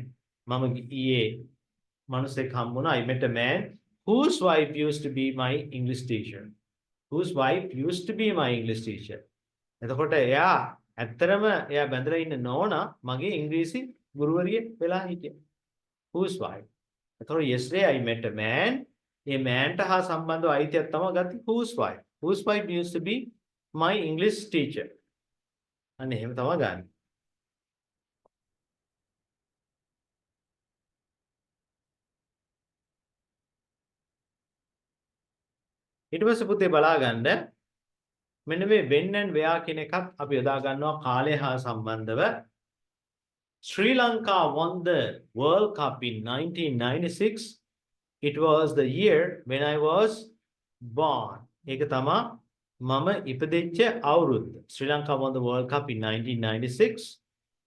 මම ඊයේ මනුස්සෙක් හම්බුණා. I met a man whose wife used to be my English teacher. Whose wife used to be my English teacher. එතකොට එයා ඇත්තරම එයා බැඳලා ඉන්න නෝනා මගේ ඉංග්‍රීසි ගුරුවරිය වෙලා හිටියා. Whose wife. එතකොට yesterday I met a man. ඒ මෑන්ට හා සම්බන්ධව අයිතියක් තමයි ගත්තේ whose wife. Whose wife used to be my English teacher. අන්න එහෙම තමයි ගන්න. ඊට පස්සේ පුතේ බලා ගන්න මෙන්න මේ when and where කියන එකත් අපි යොදා ගන්නවා කාලය හා සම්බන්ධව. Sri Lanka won the World Cup in 1996. It was the year when I was born. ඒක තමයි මම ඉපදෙච්ච අවුරුද්ද. Sri Lanka won the World Cup in 1996.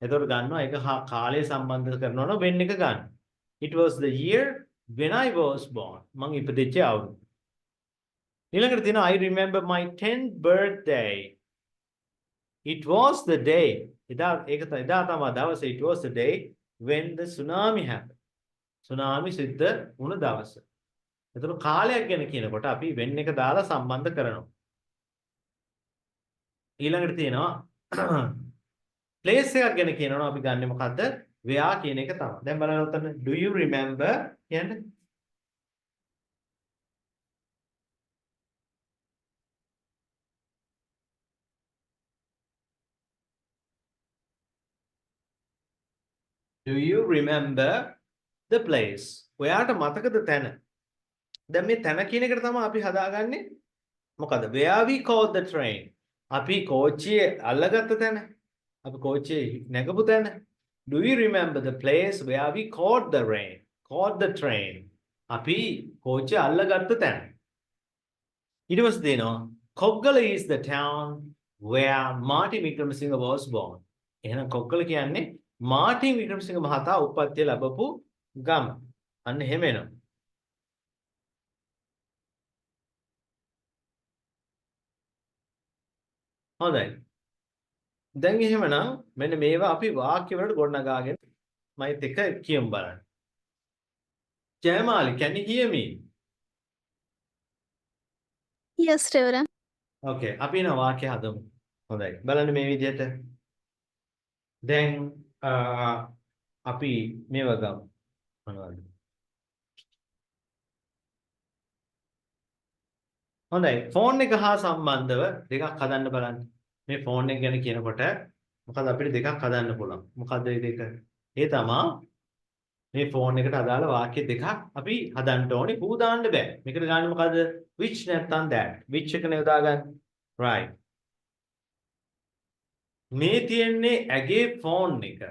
එතකොට ගන්නවා ඒක කාලය සම්බන්ධ කරනවා නම් when එක ගන්න. It was the year when I was born. මම ඉපදෙච්ච අවුරුද්ද. ඊළඟට තියෙනවා I remember my 10th birthday. It was the day. එදා තමයි දවස. It was the day when the tsunami happened. tsunami සිද්ධ වුණ දවස. එතකොට කාලයක් ගැන කියනකොට අපි when එක දාලා සම්බන්ධ කරනවා. ඊළඟට තියෙනවා place එකක් ගැන කියනවනම් අපි ගන්නෙ මොකද්ද? where කියන එක තමයි. දැන් බලන්න උත්තර do you remember කියන්නේ do you remember the place? ඔයාට මතකද තැන? දැන් මේ තැන කියන එකට තමයි අපි හදාගන්නේ මොකද? where we caught the train. අපි කෝච්චියේ අල්ලගත්ත තැන. අපි කෝච්චියේ නැගපු තැන. Do you remember the place where we caught the rain? Caught the train. අපි කෝච්චිය අල්ලගත්ත තැන. ඊට පස්සේ දෙනවා Koggala is the town where Martin Wickramasinghe was born. එහෙනම් කොග්ගල කියන්නේ මාටින් වික්‍රමසිංහ මහතා උප්පත්තිය ලැබපු ගම. අන්න එහෙම එනවා. හොඳයි. දැන් එහෙමනම් මෙන්න මේවා අපි වාක්‍ය වලට ගොඩනගාගෙන මයිත් එක කියමු බලන්න. ජයමාලි, can you hear me? Yes, Reverend. Okay, අපි න වාක්‍ය හදමු. හොඳයි. බලන්න මේ විදිහට. දැන් අපි මේව ගමු. මොනවද? හොඳයි. ෆෝන් එක හා සම්බන්ධව දෙකක් හදන්න බලන්න. මේ ෆෝන් එක ගැන කියනකොට මොකද අපිට දෙකක් හදන්න පුළුවන්. මොකද්ද මේ දෙක? ඒ තමයි මේ ෆෝන් එකට අදාළ වාක්‍ය දෙකක් අපි හදන්න ඕනේ. පූ දාන්න බෑ. මේකට ගන්න මොකද්ද? which නැත්නම් that. which එක නේ යොදා ගන්න. right. මේ තියෙන්නේ ඇගේ ෆෝන් එක.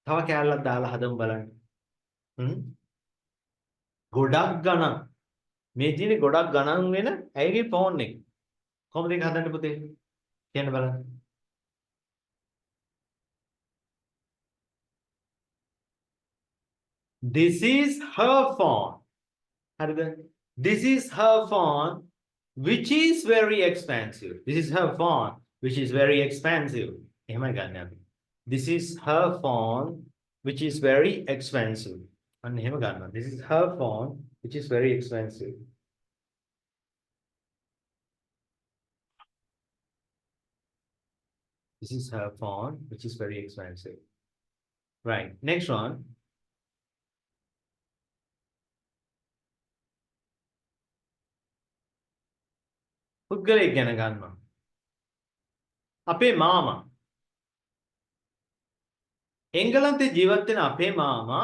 තව කැලලක් දාලා හදමු බලන්න. ගොඩක් ගණන්. මේ තියෙන්නේ ගොඩක් ගණන් වෙන ඇගේ ෆෝන් එක. කොහොමද ඒක හදන්න පුතේ? කියන්න බලන්න. This is her phone. හරිද? This is her phone which is very expensive. This is her phone which is very expensive. එහෙමයි ගන්න අපි. This is her phone which is very expensive. අන්න එහෙම ගන්නවා. This is her phone which is very expensive. This is her phone which is very expensive. Right. Next one. පුද්ගලයෙක් ගැන ගන්නවා. අපේ මාමා. එංගලන්තේ ජීවත් වෙන අපේ මාමා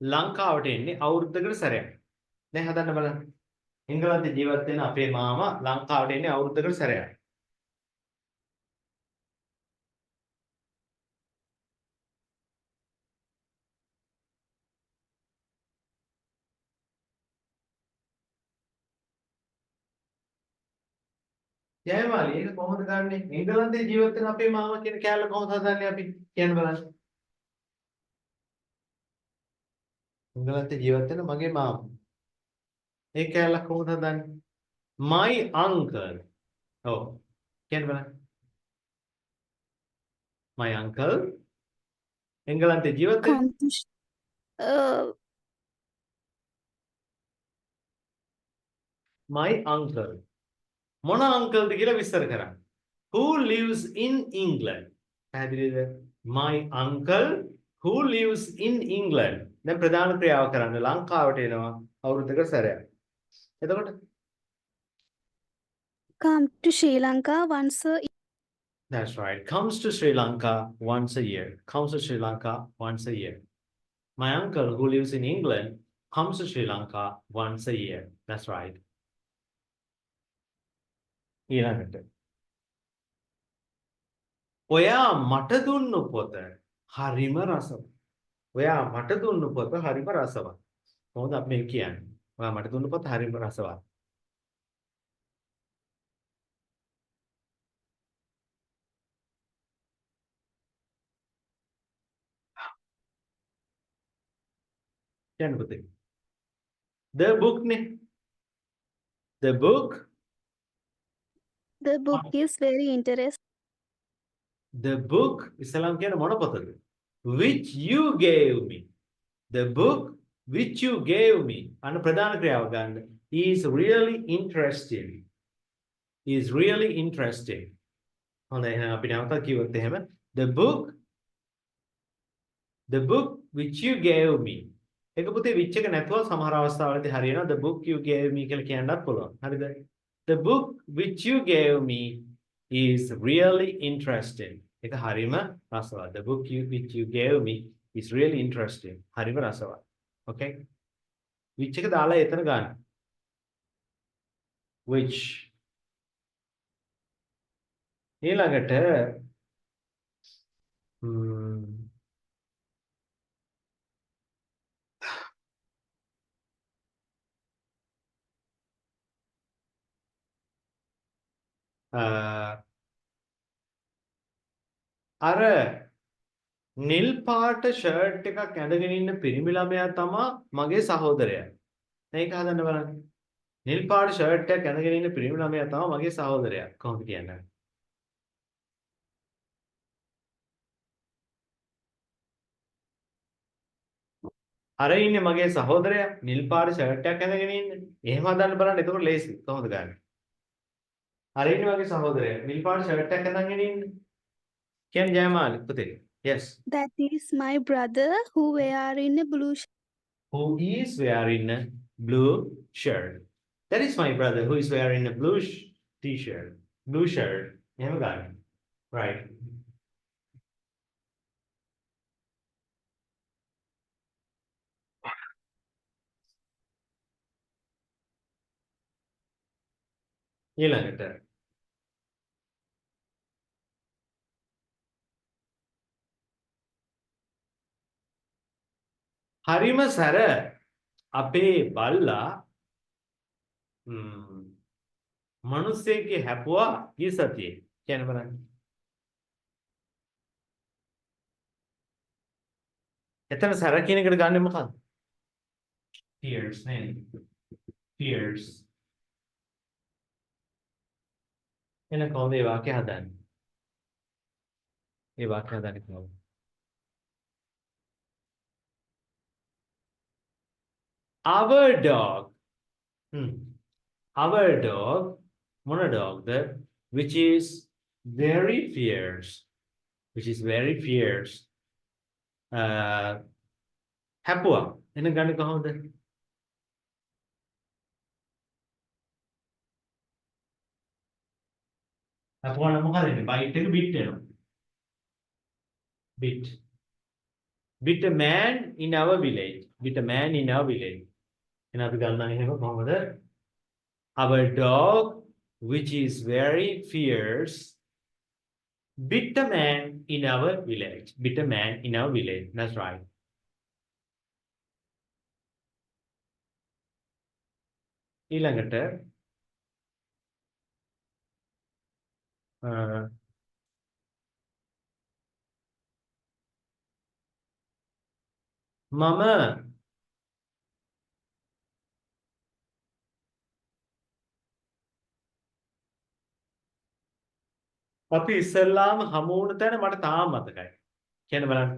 ලංකාවට එන්නේ අවුරුද්දකට සැරයක්. දැන් හදන්න බලන්න. එංගලන්තේ ජීවත් වෙන අපේ මාමා ලංකාවට එන්නේ අවුරුද්දකට සැරයක්. ජයමාලි ඒක කොහොමද ගන්නෙ? එංගලන්තේ ජීවත් වෙන අපේ මාමා කියන කෑල්ල කොහොමද හදන්නේ අපි? කියන්න බලන්න. එංගලන්තේ ජීවත් වෙන මගේ මාමා. ඒ කෑල්ල කොහොමද හදන්නේ? My uncle. ඔව්. කියන්න බලන්න. My uncle එංගලන්තේ ජීවත් වෙන my uncle. මොන අංකල්ද කියලා විස්තර කරන්න. Who lives in England? පැහැදිලිද? My uncle who lives in England. දැන් ප්‍රධාන ක්‍රියාව කරන්න ලංකාවට එනවා අවුරුද්දකට සැරයක්. එතකොට Come to Sri Lanka once a That's right. Comes to Sri Lanka once a year. Comes to Sri Lanka once a year. My uncle who lives in England comes to Sri Lanka once a year. That's right. ඊළඟට ඔයා මට දුන්නු පොත හරිම රසවත්. ඔයා මට දුන්නු පොත හරිම රසවත්. කොහොමද අපි මේක කියන්නේ? ඔයා මට දුන්නු පොත හරිම රසවත්. කියන්න පුතේ. The book නේ. The book. The book is very interesting. The book ඉස්සලම් කියන මොන පොතද? Which you gave me. The book which you gave me. අන්න ප්‍රධාන ක්‍රියාව ගන්න. Is really interesting. Is really interesting. හොඳයි එහෙනම් අපි නැවතත් කිව්වොත් එහෙම the book which you gave me. ඒක පුතේ which එක නැතුව සමහර අවස්ථාවලදී හරියනවා the book you gave me කියලා කියන්නත් පුළුවන්. හරිද? The book which you gave me is really interesting. ඒක හරිම රසවත්. The book which you gave me is really interesting. හරිම රසවත්. Okay? which එක දාලා එතන ගන්න. which ඊළඟට අර නිල් පාට ෂර්ට් එකක් ඇඳගෙන ඉන්න පිරිමි ළමයා තමා මගේ සහෝදරයා. මේක හදන්න බලන්න. නිල් පාට ෂර්ට් එකක් ඇඳගෙන ඉන්න පිරිමි ළමයා තමා මගේ සහෝදරයා. කොහොමද කියන්නේ? අර ඉන්නේ මගේ සහෝදරයා නිල් පාට ෂර්ට් එකක් ඇඳගෙන ඉන්නේ. එහෙම හදන්න බලන්න. එතකොට ලේසි. කොහොමද ගන්නේ? අර ඉන්නේ මගේ සහෝදරයා නිල් පාට ෂර්ට් එකක් ඇඳගෙන ඉන්නේ. කියන්නේ ජයමාලි පුතේ. Yes. That is my brother who wear in a blue shirt. Who is wearing a blue shirt. That is my brother who is wearing a blue t-shirt. Blue shirt. එහෙම ගන්න. Right. ඊළඟට හරිම සැර අපේ බල්ලා මිනිස්සෙක්ගේ හැපුවා ගිය සතියේ කියන බලන්න. එතන සැර කියන එකට ගන්නෙ මොකක්ද? Tears නේද? Tears. එන කොහොමද මේ වාක්‍ය හදන්නේ? මේ වාක්‍ය හදන්නේ කොහොමද? Our dog. Our dog, මොන dogද? Which is very fierce. Which is very fierce. හැපුවා. එන ගන්න කොහොමද? හැපුවා නම් මොකද වෙන්නේ? බයිට් එක බිට් වෙනවා. Bit. Bit a man in our village. Bit a man in our village. එහෙනම් අපි ගන්නවා එහෙම කොහොමද? Our dog, which is very fierce, bit a man in our village. Bit a man in our village. That's right. ඊළඟට මම අපි ඉස්සෙල්ලාම හමු වුණ තැන මට තාම මතකයි. කියන්න බලන්න.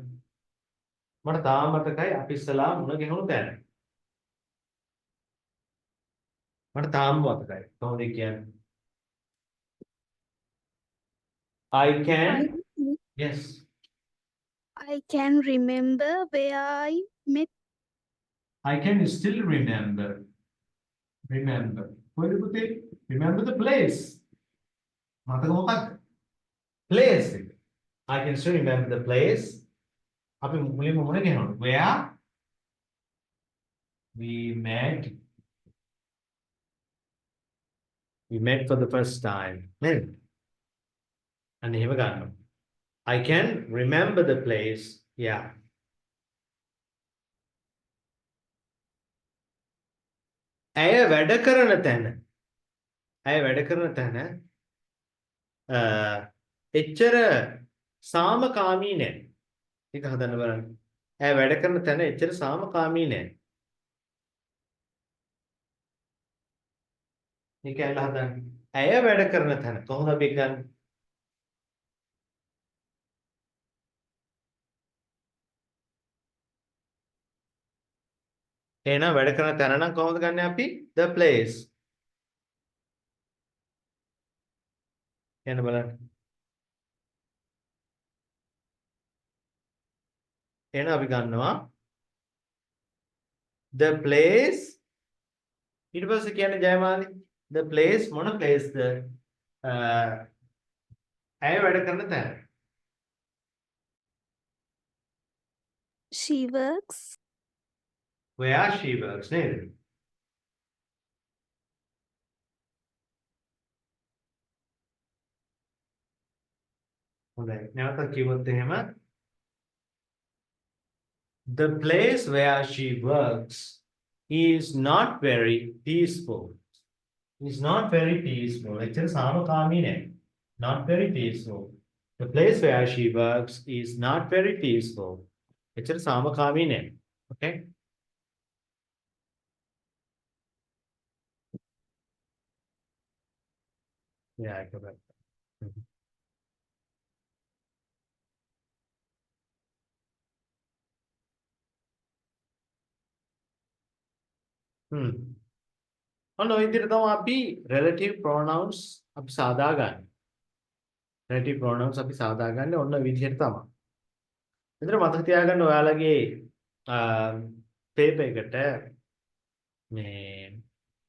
මට තාම මතකයි අපි ඉස්සෙල්ලාම මුණ ගැහුණු තැන. මට තාම මතකයි. කොහොමද කියන්නේ? I can. Yes. I can remember where I met. I can still remember. Remember. What do you remember the place? මතක මොකක්ද? Place. I can still remember the place. අපි මුලින්ම මුණ ගැහුණා. Where we met We met for the first time. නේද? අන්න එහෙම ගන්නවා. I can remember the place. Yeah. ඇය වැඩ කරන තැන. ඇය වැඩ කරන තැන එච්චර සාමකාමී නෑ. ඒක හදන්න බලන්න. ඇය වැඩ කරන තැන එච්චර සාමකාමී නෑ. මේක ඇල්ල හදන්න. ඇය වැඩ කරන තැන කොහොමද අපි ඒක ගන්නේ? එහෙනම් වැඩ කරන තැන නම් කොහොමද ගන්නේ අපි? The place. යන්න බලන්න. එහෙනම් අපි ගන්නවා the place ඊට පස්සේ කියන්නේ ජයමාලි the place මොන placeද? ඇය වැඩ කරන තැන. She works. Where she works නේද? හොඳයි. නැවතත් කිව්වොත් එහෙම the place where she works is not very peaceful. It's not very peaceful. එච්චර සාමකාමී නෑ. Not very peaceful. The place where she works is not very peaceful. එච්චර සාමකාමී නෑ. Okay? Yeah, I correct. ඔන්න ඔය විදිහට තමයි අපි relative pronouns අපි සාදා ගන්න. relative pronouns අපි සාදා ගන්න ඔන්න ඔය විදිහට තමයි. එතන මතක තියාගන්න ඔයාලගේ paper එකට මේ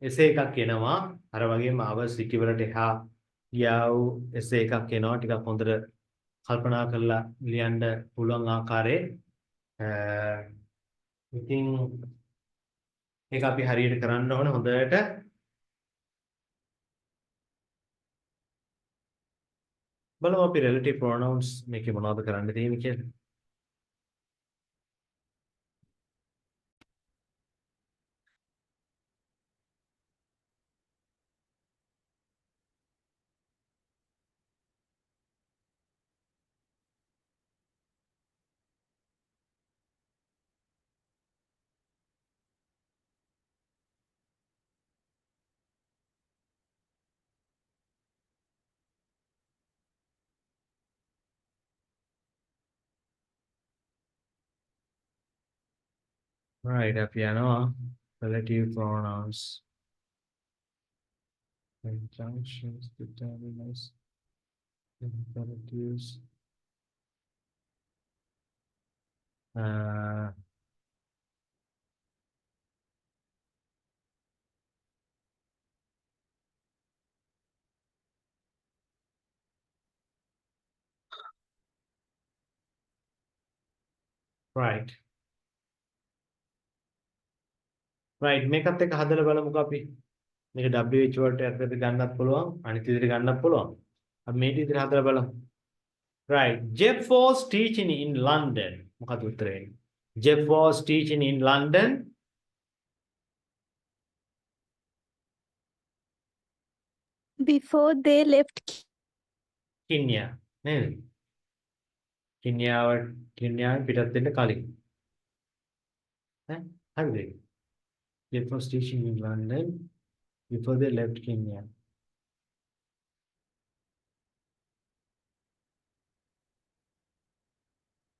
essay එකක් එනවා. අර වගේම hours equivalent එහා ගියා වූ essay එකක් එනවා. ටිකක් හොඳට කල්පනා කරලා ලියන්න පුළුවන් ආකාරයේ ඉතින් ඒක අපි හරියට කරන්න ඕන හොඳට බලමු අපි relative pronouns මේකේ මොනවද කරන්න තියෙන්නේ කියලා. Right, අපි යනවා relative pronouns. Conjunctions, determinants, imperatives. Right. Right, මේකත් එක්ක හදලා බලමුකෝ අපි. මේක WH වලට ඇත්තට ගන්නත් පුළුවන්, අනිත් විදිහට ගන්නත් පුළුවන්. අපි මේ විදිහට හදලා බලමු. Right. Jeff was teaching in London. මොකද උත්තරේ? Jeff was teaching in London. Before they left Kenya. නේද? කෙන්යාවෙන් පිටත් වෙන්න කලින්. හරිද? Jeff was teaching in London before they left Kenya.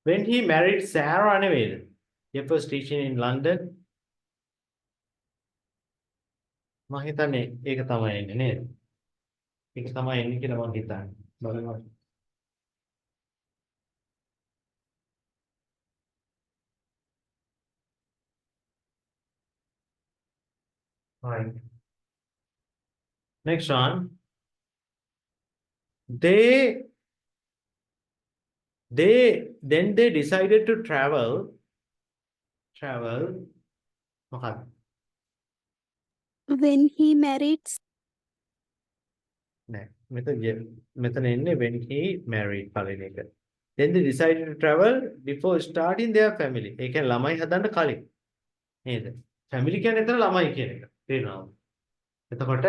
When he married Sarah නෙවෙයිද? Jeff was teaching in London. මම හිතන්නේ ඒක තමයි එන්නේ නේද? ඒක තමයි එන්නේ කියලා මම හිතන්නේ. බලමු. Right. Next one. Then they decided to travel මොකක්ද? when he married නෑ. මෙතන එන්නේ when he married පළවෙනි එක. Then they decided to travel before starting their family. ඒ කියන්නේ ළමයි හදන්න කලින්. නේද? family කියන්නේ එතන ළමයි කියන එක. තේරෙනවද? එතකොට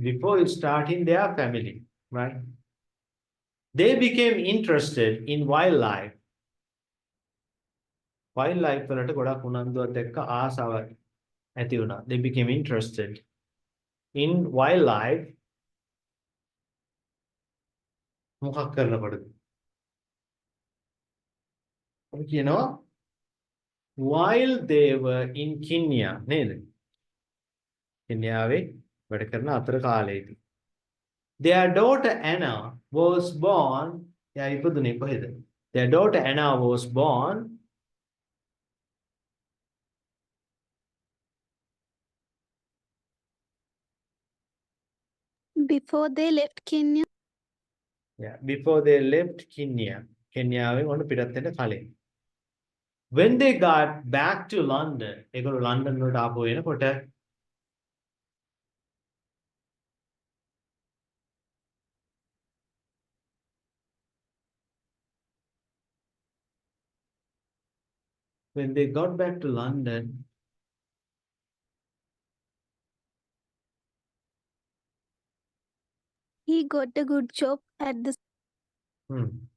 before starting their family, right? They became interested in wildlife. Wildlife වලට ගොඩක් උනන්දුවක් දැක්ක ආසාවක් ඇති වුණා. They became interested in wildlife. මොකක් කරනකොටද? අපි කියනවා while they were in Kenya නේද? කෙන්යාවේ වැඩ කරන අතර කාලයේදී. Their daughter Anna was born. එයා ඉපදුනේ කොහෙද? Their daughter Anna was born Before they left Kenya. before they left Kenya. කෙන්යාවෙන් ඔන්න පිටත් වෙන්න කලින්. When they got back to London, ඒගොල්ලෝ ලන්ඩන් වලට ආපු වෙනකොට when they got back to London, He got a good job at the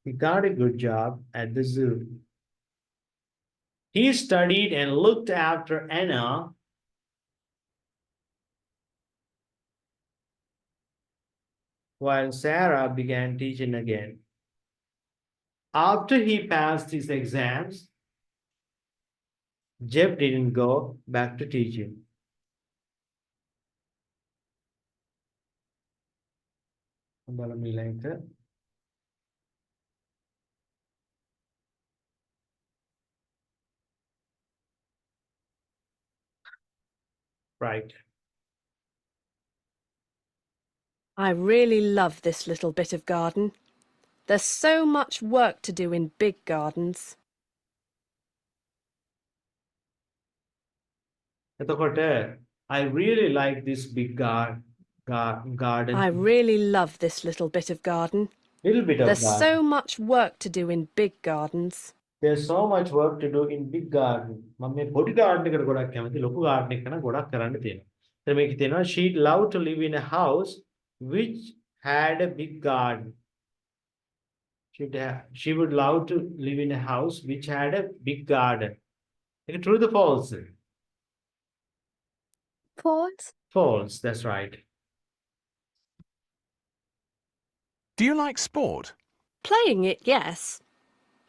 he got a good job at the zoo. He studied and looked after Anna while Sarah began teaching again. After he passed his exams, Jeff didn't go back to teaching. Right. I really love this little bit of garden. There's so much work to do in big gardens. එතකොට I really like this big garden. I really love this little bit of garden. Little bit of There's garden. so much work to do in big gardens. There's so much work to do in big garden. මම මේ පොඩි garden එකට ගොඩක් කැමති. ලොකු garden එකක නම් ගොඩක් කරන්න තියෙනවා. එතන මේකේ තියෙනවා she'd love to live in a house which had a big garden. She would love to live in a house which had a big garden. ඒක true or false? falls. False, that's right. Do you like sport? Playing it, yes.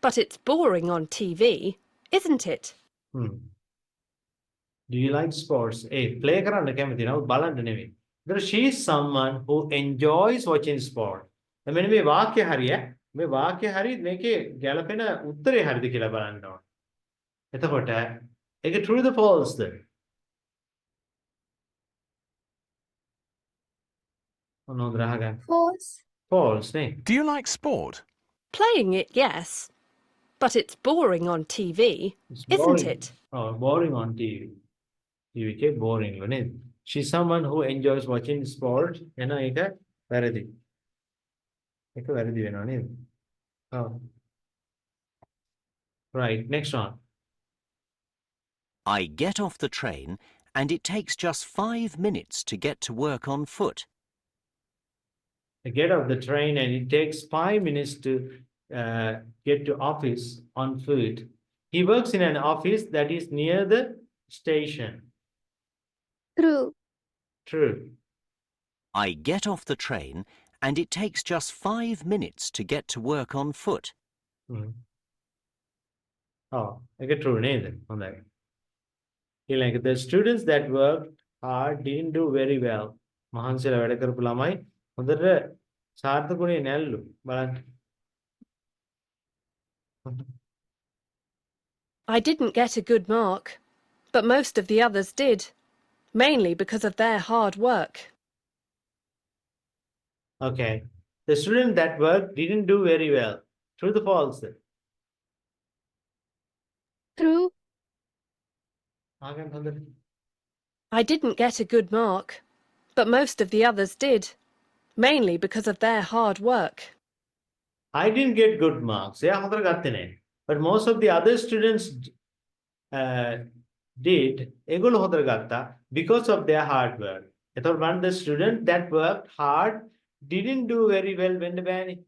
But it's boring on TV, isn't it? Do you like sports? Play කරන්න කැමති නමුත් බලන්න නෙවෙයි. Because she is someone who enjoys watching sport. මෙන්න මේ වාක්‍ය හරිය. මේ වාක්‍ය හරි මේකේ ගැලපෙන උත්තරේ හරිද කියලා බලන්න ඕන. එතකොට ඒක true or false ද? මොනවද රහගන්න? False. False නේ. Do you like sport? Playing it, yes. But it's boring on TV, It's isn't boring. it? Oh, boring on TV. TV එකේ boring නේ. She's someone who enjoys watching sport. එන ඒක වැරදි. ඒක වැරදි වෙනවා නේද? Oh. Right, next one. I get off the train and it takes just 5 minutes to get to work on foot. I get off the train and it takes 5 minutes to get to office on foot. He works in an office that is near the station. True. True. I get off the train and it takes just 5 minutes to get to work on foot. Oh, I get true name on that. Like the students that worked hard didn't do very well. මහන්සියලා වැඩ කරපු ළමයි හොඳට සාර්ථකුනේ නැල්ලු බලන්න. I didn't get a good mark, but most of the others did, mainly because of their hard work. Okay. The student that worked didn't do very well. True or false? True. I didn't get a good mark, but most of the others did, mainly because of their hard work. I didn't get good marks. එයා හොඳට ගත්තේ නැහැ. But most of the other students did. ඒගොල්ලෝ හොඳට ගත්තා because of their hard work. එතකොට one the student that worked hard didn't do very well වෙන්න බෑනේ.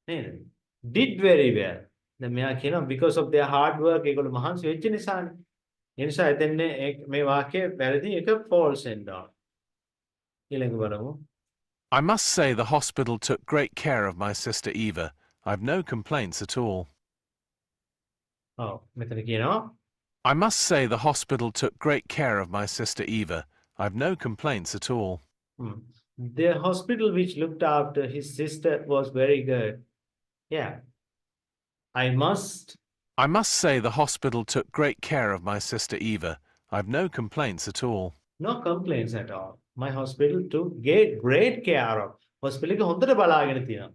නේද? Did very well. දැන් මෙයා කියනවා because of their hard work ඒගොල්ලෝ මහන්සි වෙච්ච නිසානේ. ඒ නිසා එතෙන්නේ මේ වාක්‍යය වැරදි එක false වෙන්න ඕන. ඊළඟ බලමු. I must say the hospital took great care of my sister Eva. I've no complaints at all. ඔව් මෙතන කියනවා I must say the hospital took great care of my sister Eva. I've no complaints at all. The hospital which looked after his sister was very good. Yeah. I must say the hospital took great care of my sister Eva. I've no complaints at all. no complaints at all. My hospital took great care of. Hospital එක හොඳට බලාගෙන තියෙනවා.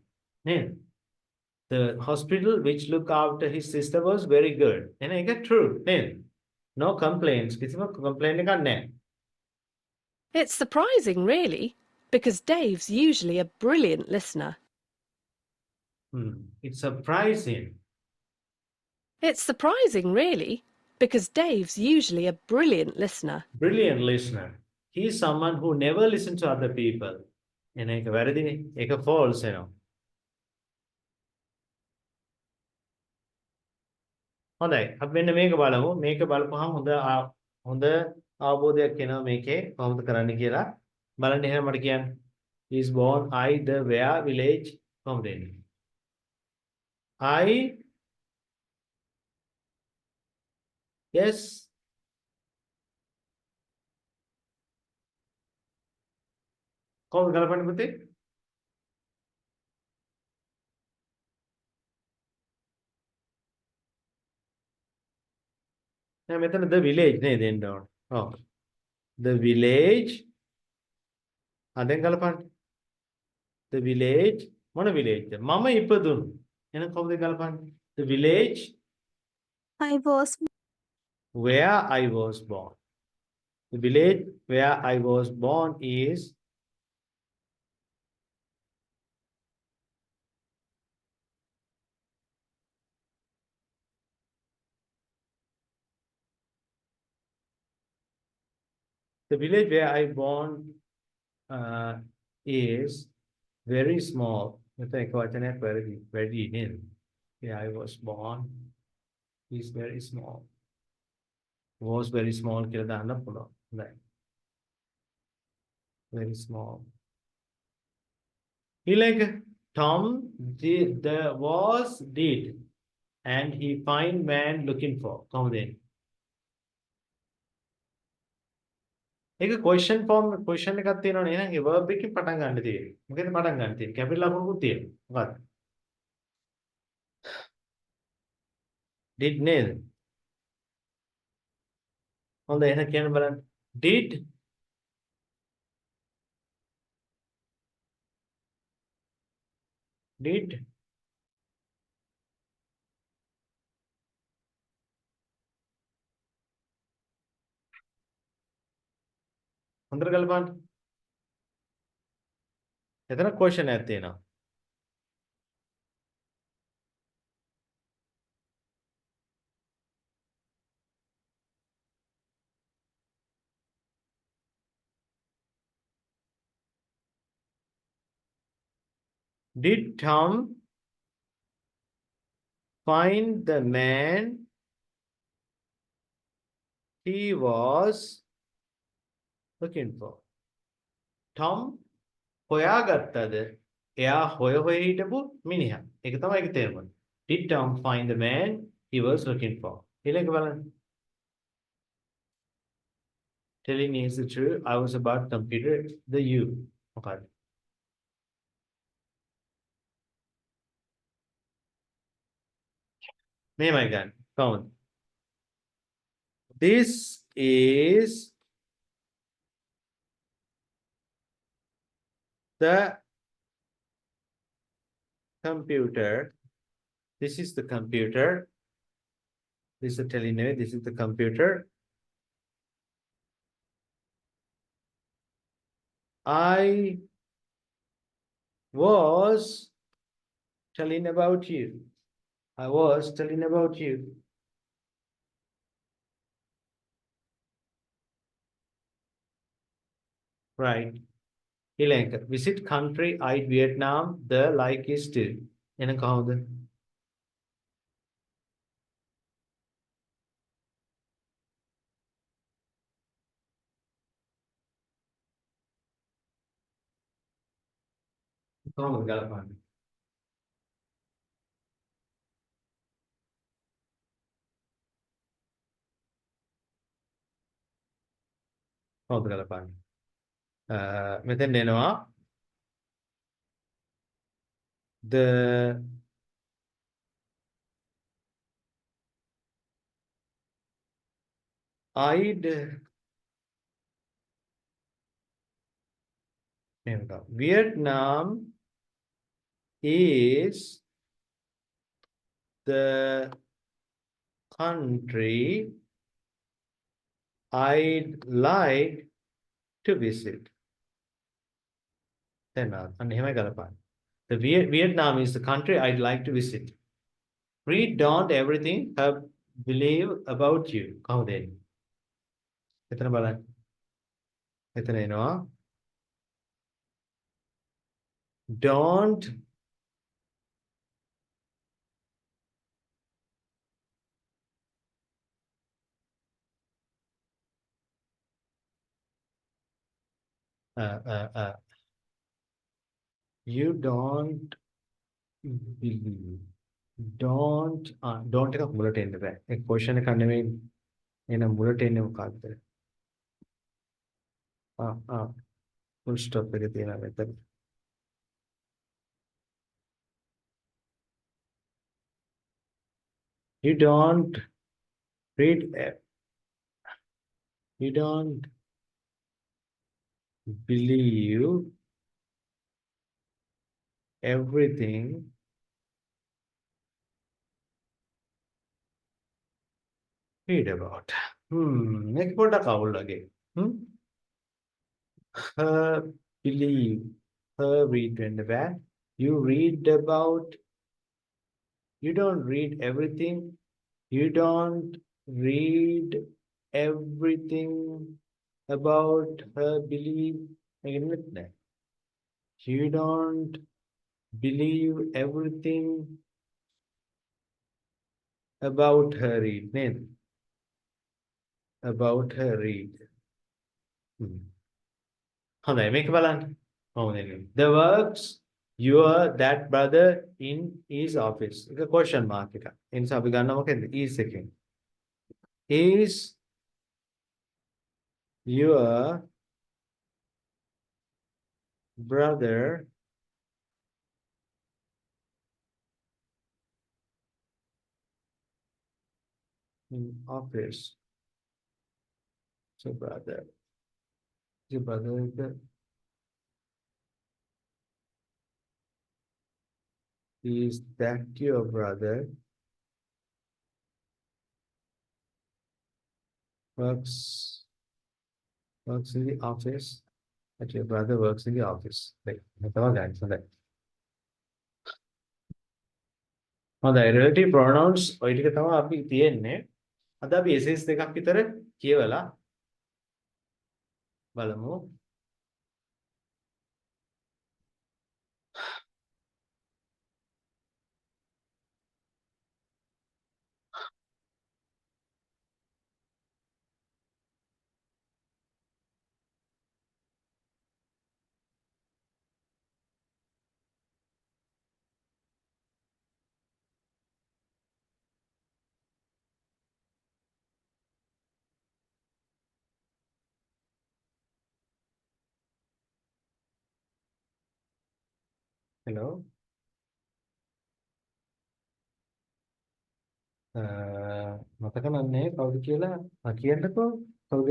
නේද? The hospital which looked after his sister was very good. එන එක true. නේද? No complaints. කිසිම complaint එකක් නැහැ. It's surprising, really, because Dave's usually a brilliant listener. It's surprising. It's surprising, really, because Dave's usually a brilliant listener. Brilliant listener. He is someone who never listens to other people. එන එක වැරදිනේ. ඒක false වෙනවා. හොඳයි. අපි මෙන්න මේක බලමු. මේක බලපුවහම හොඳ අවබෝධයක් එනවා මේකේ කොහොමද කරන්න කියලා. බලන්න එහෙනම් මට කියන්න. Is born I the where village කොහොමද එන්නේ? I yes කොහොමද ගලපන්නේ පුතේ? නෑ මෙතන the village නේද එන්න ඕන. ඔව්. The village දැන් ගලපන්න. The village මොන village ද? මම ඉපදුණු. එහෙනම් කොහොමද ගලපන්නේ? The village I was where I was born. The village where I was born is the village where I born is very small. මෙතන එක වචනයක් වැඩි නේද? Where I was born is very small. Was very small කියලා දාන්න පුළුවන්. හොඳයි. Very small. ඊළඟ Tom did and he find man looking for. කොහොමද එන්නේ? ඒක question එකක් තියෙනවනේ. එහෙනම් ඒ verb එකකින් පටන් ගන්න තියෙන්නේ. මොකේද පටන් ගන්න තියෙන්නේ? capital ලකුණුකුත් තියෙනවා. මොකක්ද? did නේද? හොඳයි එහෙනම් කියන්න බලන්න. Did හොඳට ගලපන්න. එතන question එකක් තියෙනවා. Did Tom find the man he was looking for? Tom හොයාගත්තද? එයා හොය හිටපු මිනිහා. ඒක තමයි ඒකේ තේරුම. Did Tom find the man he was looking for? ඊළඟ බලන්න. Telling me is the truth. I was about to computer the you. මොකක්ද? මෙහෙමයි ගන්න. කොහොමද? This is the computer. This is the computer. This is the telename. This is the computer. I was telling about you. I was telling about you. Right. ඊළඟ visit country I Vietnam the like is still. එහෙනම් කොහොමද? කොහොමද ගලපන්නේ? කොහොමද ගලපන්නේ? මෙතෙන් එනවා the I'd Vietnam is the country I'd like to visit. Then අන්න එහෙමයි ගලපන්නේ. The Vietnam is the country I'd like to visit. Read don't everything have believe about you. කොහොමද එන්නේ? එතන බලන්න. එතන එනවා don't you don't believe. Don't එකක් මුලට එන්න බෑ. ඒ question එක නෙමෙයි. එහෙනම් මුලට එන්නේ මොකක්ද? full stop එක තියෙනවා මෙතන. You don't read you don't believe everything read about. මේක පොඩ්ඩක් අවුල් වගේ. Her believe her read වෙන්න බෑ. You read about you don't read everything. You don't read everything about her belief. You don't believe everything about her read. About her read. හොඳයි මේක බලන්න. කොහොමද එන්නේ? The works your that brother in his office. ඒක question mark එක. ඒ නිසා අපි ගන්නවා මොකෙන්ද? is එකෙන්. Is your brother in office? So brother. Your brother is the is that your brother works in the office? That your brother works in the office. Right. හොඳයි relative pronouns ඔය ටික තමයි අපි තියෙන්නේ. අද අපි essays දෙකක් විතර කියවලා බලමු. Hello. මතක නන්නේ කවුද කියලා කියන්නකෝ කවුද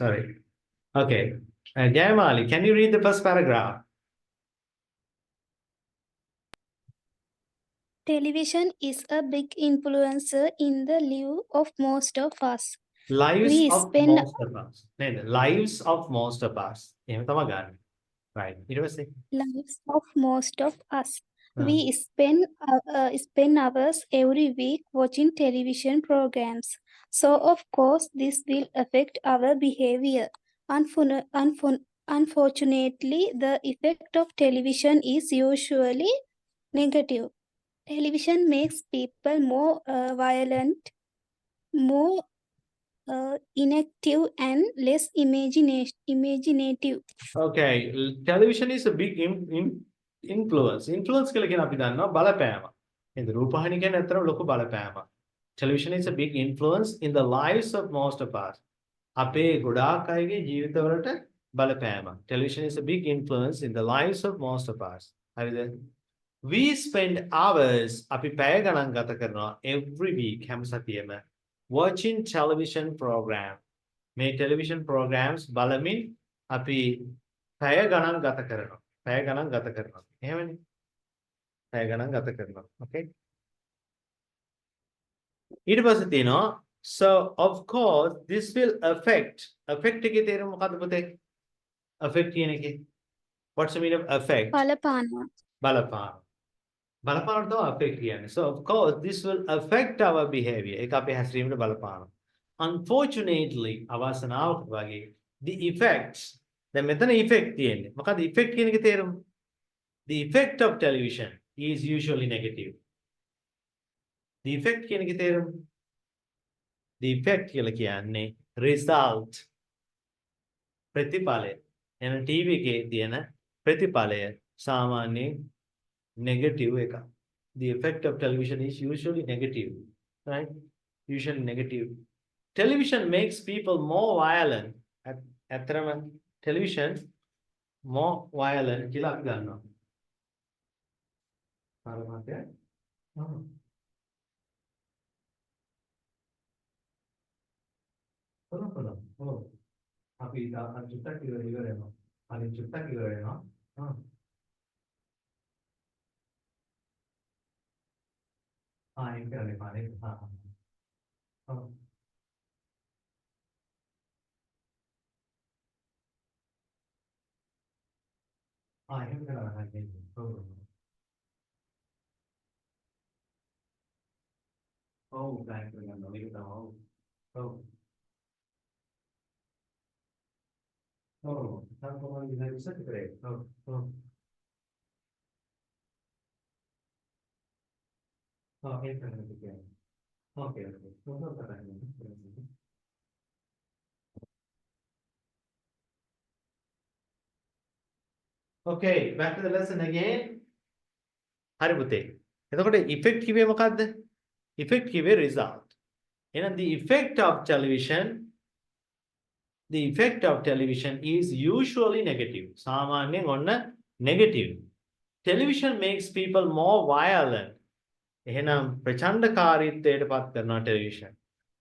Sorry. Okay. Jayamali, can you read the first paragraph? Television is a big influencer in the life of most of us. Lives We of spend most of us. Lives of most of us. එහෙම තමයි ගන්න. Right. ඊට පස්සේ lives of most of us. We spend hours every week watching television programs. So of course this will affect our behavior. Unfortunately, the effect of television is usually negative. Television makes people more violent, more inactive, and less imaginative. Okay. Television is a big influence. Influence කියලා කියන අපි දන්නවා බලපෑම. නේද? රූපවාහිනිය කියන්නේ අතරම ලොකු බලපෑමක්. Television is a big influence in the lives of most of us. අපේ ගොඩාක් අයගේ ජීවිතවලට බලපෑමක්. Television is a big influence in the lives of most of us. හරිද? We spend hours අපි පැය ගණන් ගත කරනවා every week හැම සතියෙම watching television program. මේ television programs බලමින් අපි පැය ගණන් ගත කරනවා. පැය ගණන් ගත කරනවා. එහෙමනේ. පැය ගණන් ගත කරනවා. Okay. ඊට පස්සේ තියෙනවා so of course this will affect එකේ තේරුම මොකද්ද පුතේ? affect කියන එකේ what's the meaning of affect? බලපානවා. බලපාන. බලපාන තමයි affect කියන්නේ. So of course this will affect our behavior. ඒක අපේ හැසිරීමට බලපානවා. Unfortunately අවාසනාවකට වගේ the effects දැන් මෙතන effect තියෙන්නේ. මොකද effect කියන එකේ තේරුම? The effect of television is usually negative. The effect කියන එකේ තේරුම? The effect කියලා කියන්නේ result ප්‍රතිඵලය. එන ටීවී එකේ තියෙන ප්‍රතිඵලය සාමාන්‍යයෙන් negative එකක්. The effect of television is usually negative, right? Usually negative. Television makes people more violent. ඇත්තටම television more violent කියලා අපි ගන්නවා. හරිද? ඔව්. අපි චුට්ටක් ඉවර වෙනවා. හරි චුට්ටක් ඉවර වෙනවා. ඒක කරන්නේ පානේ. ඔව්. එහෙම කරනවා නේද? ඔව්. ඔව් ගායක කරනවා. මේක තමයි. ඔව්. Oh, how come you have such a great? Oh. Oh, internet again. Okay. Okay, back to the lesson again. හරි පුතේ. එතකොට effect කිව්වේ මොකද්ද? Effect කිව්වේ result. එහෙනම් the effect of television is usually negative. සාමාන්‍යයෙන් ඔන්න negative. Television makes people more violent. එහෙනම් ප්‍රචණ්ඩකාරීත්වයට පත් කරනවා television.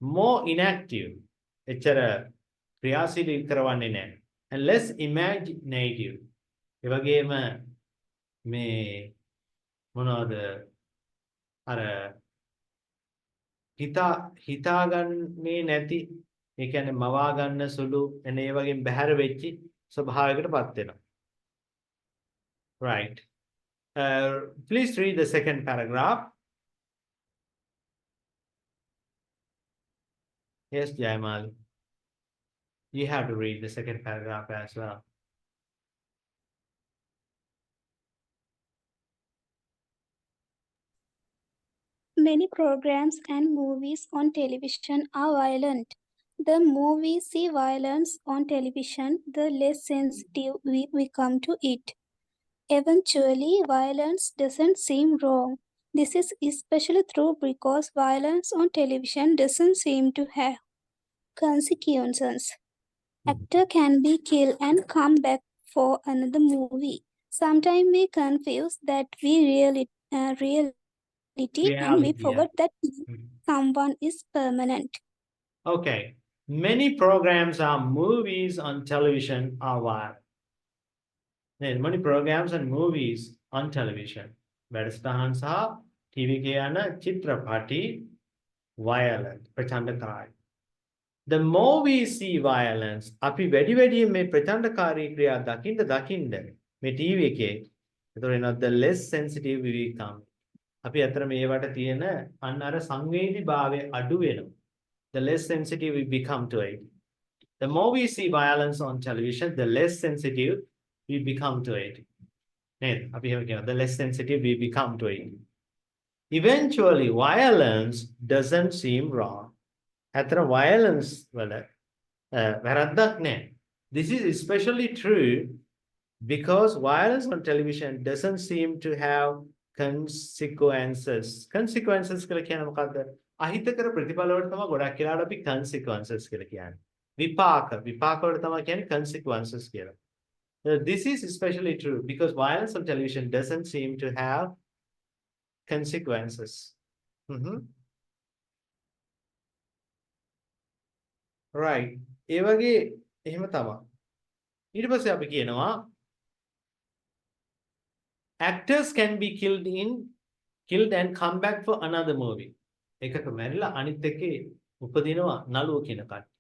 More inactive. එච්චර ක්‍රියාශීලී කරවන්නේ නැහැ. And less imaginative. ඒ වගේම මේ මොනවද අර හිතාගන්නේ නැති ඒ කියන්නේ මවා ගන්න සුළු එන ඒ වගේ බැහැර වෙච්චි ස්වභාවයකටපත් වෙනවා. Right. Please read the second paragraph. Yes, Jaimal. You have to read the second paragraph as well. Many programs and movies on television are violent. The more we see violence on television, the less sensitive we become to it. Eventually, violence doesn't seem wrong. This is especially true because violence on television doesn't seem to have consequences. Actor can be killed and come back for another movie. Sometimes we confuse that with reality and we forget that someone is permanent. Okay. Many programs are movies on television are violent. Many programs and movies on television. වැඩසටහන් සහ TV එක යන චිත්‍රපටි violent ප්‍රචණ්ඩකාරී. The more we see violence, අපි වැඩි වැඩියෙන් මේ ප්‍රචණ්ඩකාරී ක්‍රියා දකින්න මේ TV එකේ එතකොට එනවා the less sensitive we become. අපි අතර මේවට තියෙන අන්න අර සංවේදීභාවය අඩු වෙනවා. The less sensitive we become to it. The more we see violence on television, the less sensitive we become to it. The less sensitive we become to it. Eventually, violence doesn't seem wrong. After violence, this is especially true because violence on television doesn't seem to have consequences. Consequences කියලා කියන්නේ මොකද්ද? අහිතකර ප්‍රතිඵල වලට තමයි ගොඩක් වෙලාවට අපි consequences කියලා කියන්නේ. විපාක වලට තමයි කියන්නේ consequences කියලා. This is especially true because violence on television doesn't seem to have consequences. Right. ඒ වගේ එහෙම තමයි. ඊට පස්සේ අපි කියනවා actors can be killed and come back for another movie. එකක මැරිලා අනිත් එකේ උපදිනවා නළුව කියන කට්ටිය.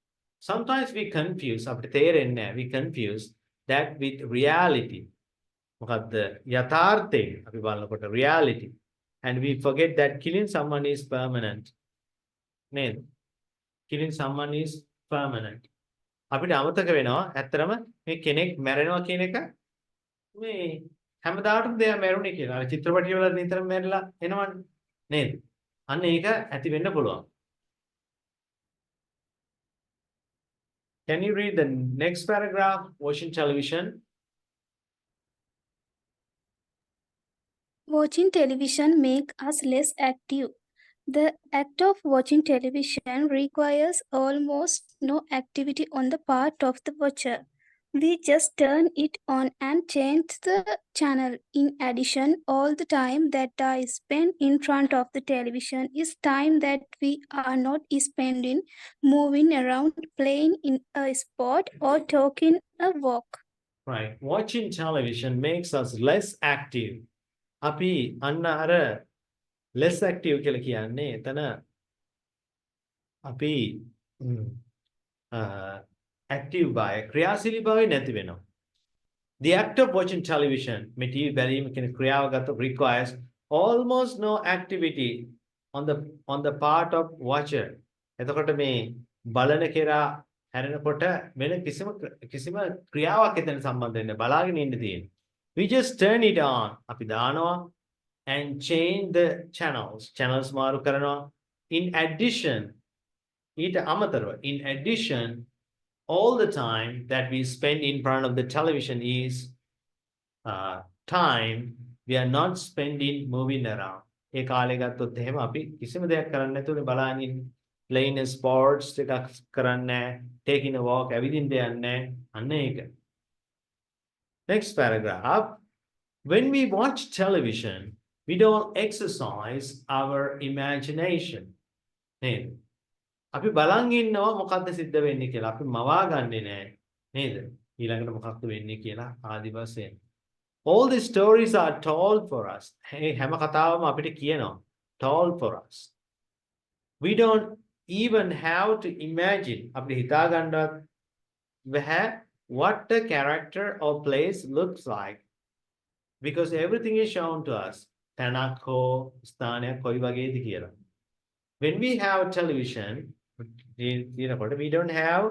Sometimes we confuse අපිට තේරෙන්නේ නැහැ. We confuse that with reality. මොකද්ද? යථාර්ථයෙන් අපි බලනකොට reality. And we forget that killing someone is permanent. නේද? Killing someone is permanent. අපිට අමතක වෙනවා ඇත්තටම මේ කෙනෙක් මැරෙනවා කියන එක මේ හැමදාටම දෙයක් මැරුණේ කියලා. අර චිත්‍රපටි වල නිතරම මැරිලා එනවනේ. නේද? අන්න ඒක ඇති වෙන්න පුළුවන්. Can you read the next paragraph? Watching television. Watching television make us less active. The act of watching television requires almost no activity on the part of the watcher. We just turn it on and change the channel. In addition, all the time that I spend in front of the television is time that we are not spending moving around, playing in a sport, or taking a walk. Right. Watching television makes us less active. අපි අන්න අර less active කියලා කියන්නේ එතන අපි active බය ක්‍රියාශීලී භාවය නැති වෙනවා. The act of watching television මේ TV බැලීම කියන ක්‍රියාව ගත requires almost no activity on the part of watcher. එතකොට මේ බලන කෙනා හැරෙනකොට වෙන කිසිම ක්‍රියාවක් එතන සම්බන්ධ වෙන්නේ බලාගෙන ඉන්න තියෙන්නේ. We just turn it on. අපි දානවා and change the channels. Channels මාරු කරනවා. In addition, all the time that we spend in front of the television is time we are not spending moving around. ඒ කාලේ ගත්තොත් එහෙම අපි කිසිම දෙයක් කරන්නේ නැතුනේ බලන්නේ. Playing sports එකක් කරන්නේ, taking a walk, ඇවිදින්න යන්නේ. අන්න ඒක. Next paragraph. When we watch television, we don't exercise our imagination. නේද? අපි බලන් ඉන්නවා මොකද්ද සිද්ධ වෙන්නේ කියලා. අපි මවා ගන්නෙ නෑ. නේද? ඊළඟට මොකක්ද වෙන්නේ කියලා ආදි වශයෙන්. All the stories are told for us. හැම කතාවම අපිට කියනවා. Told for us. We don't even have to imagine. අපිට හිතා ගන්නවත් බැහැ what the character or place looks like. Because everything is shown to us. තැනක් හෝ ස්ථානයක් කොයි වගේද කියලා. When we have television, we don't have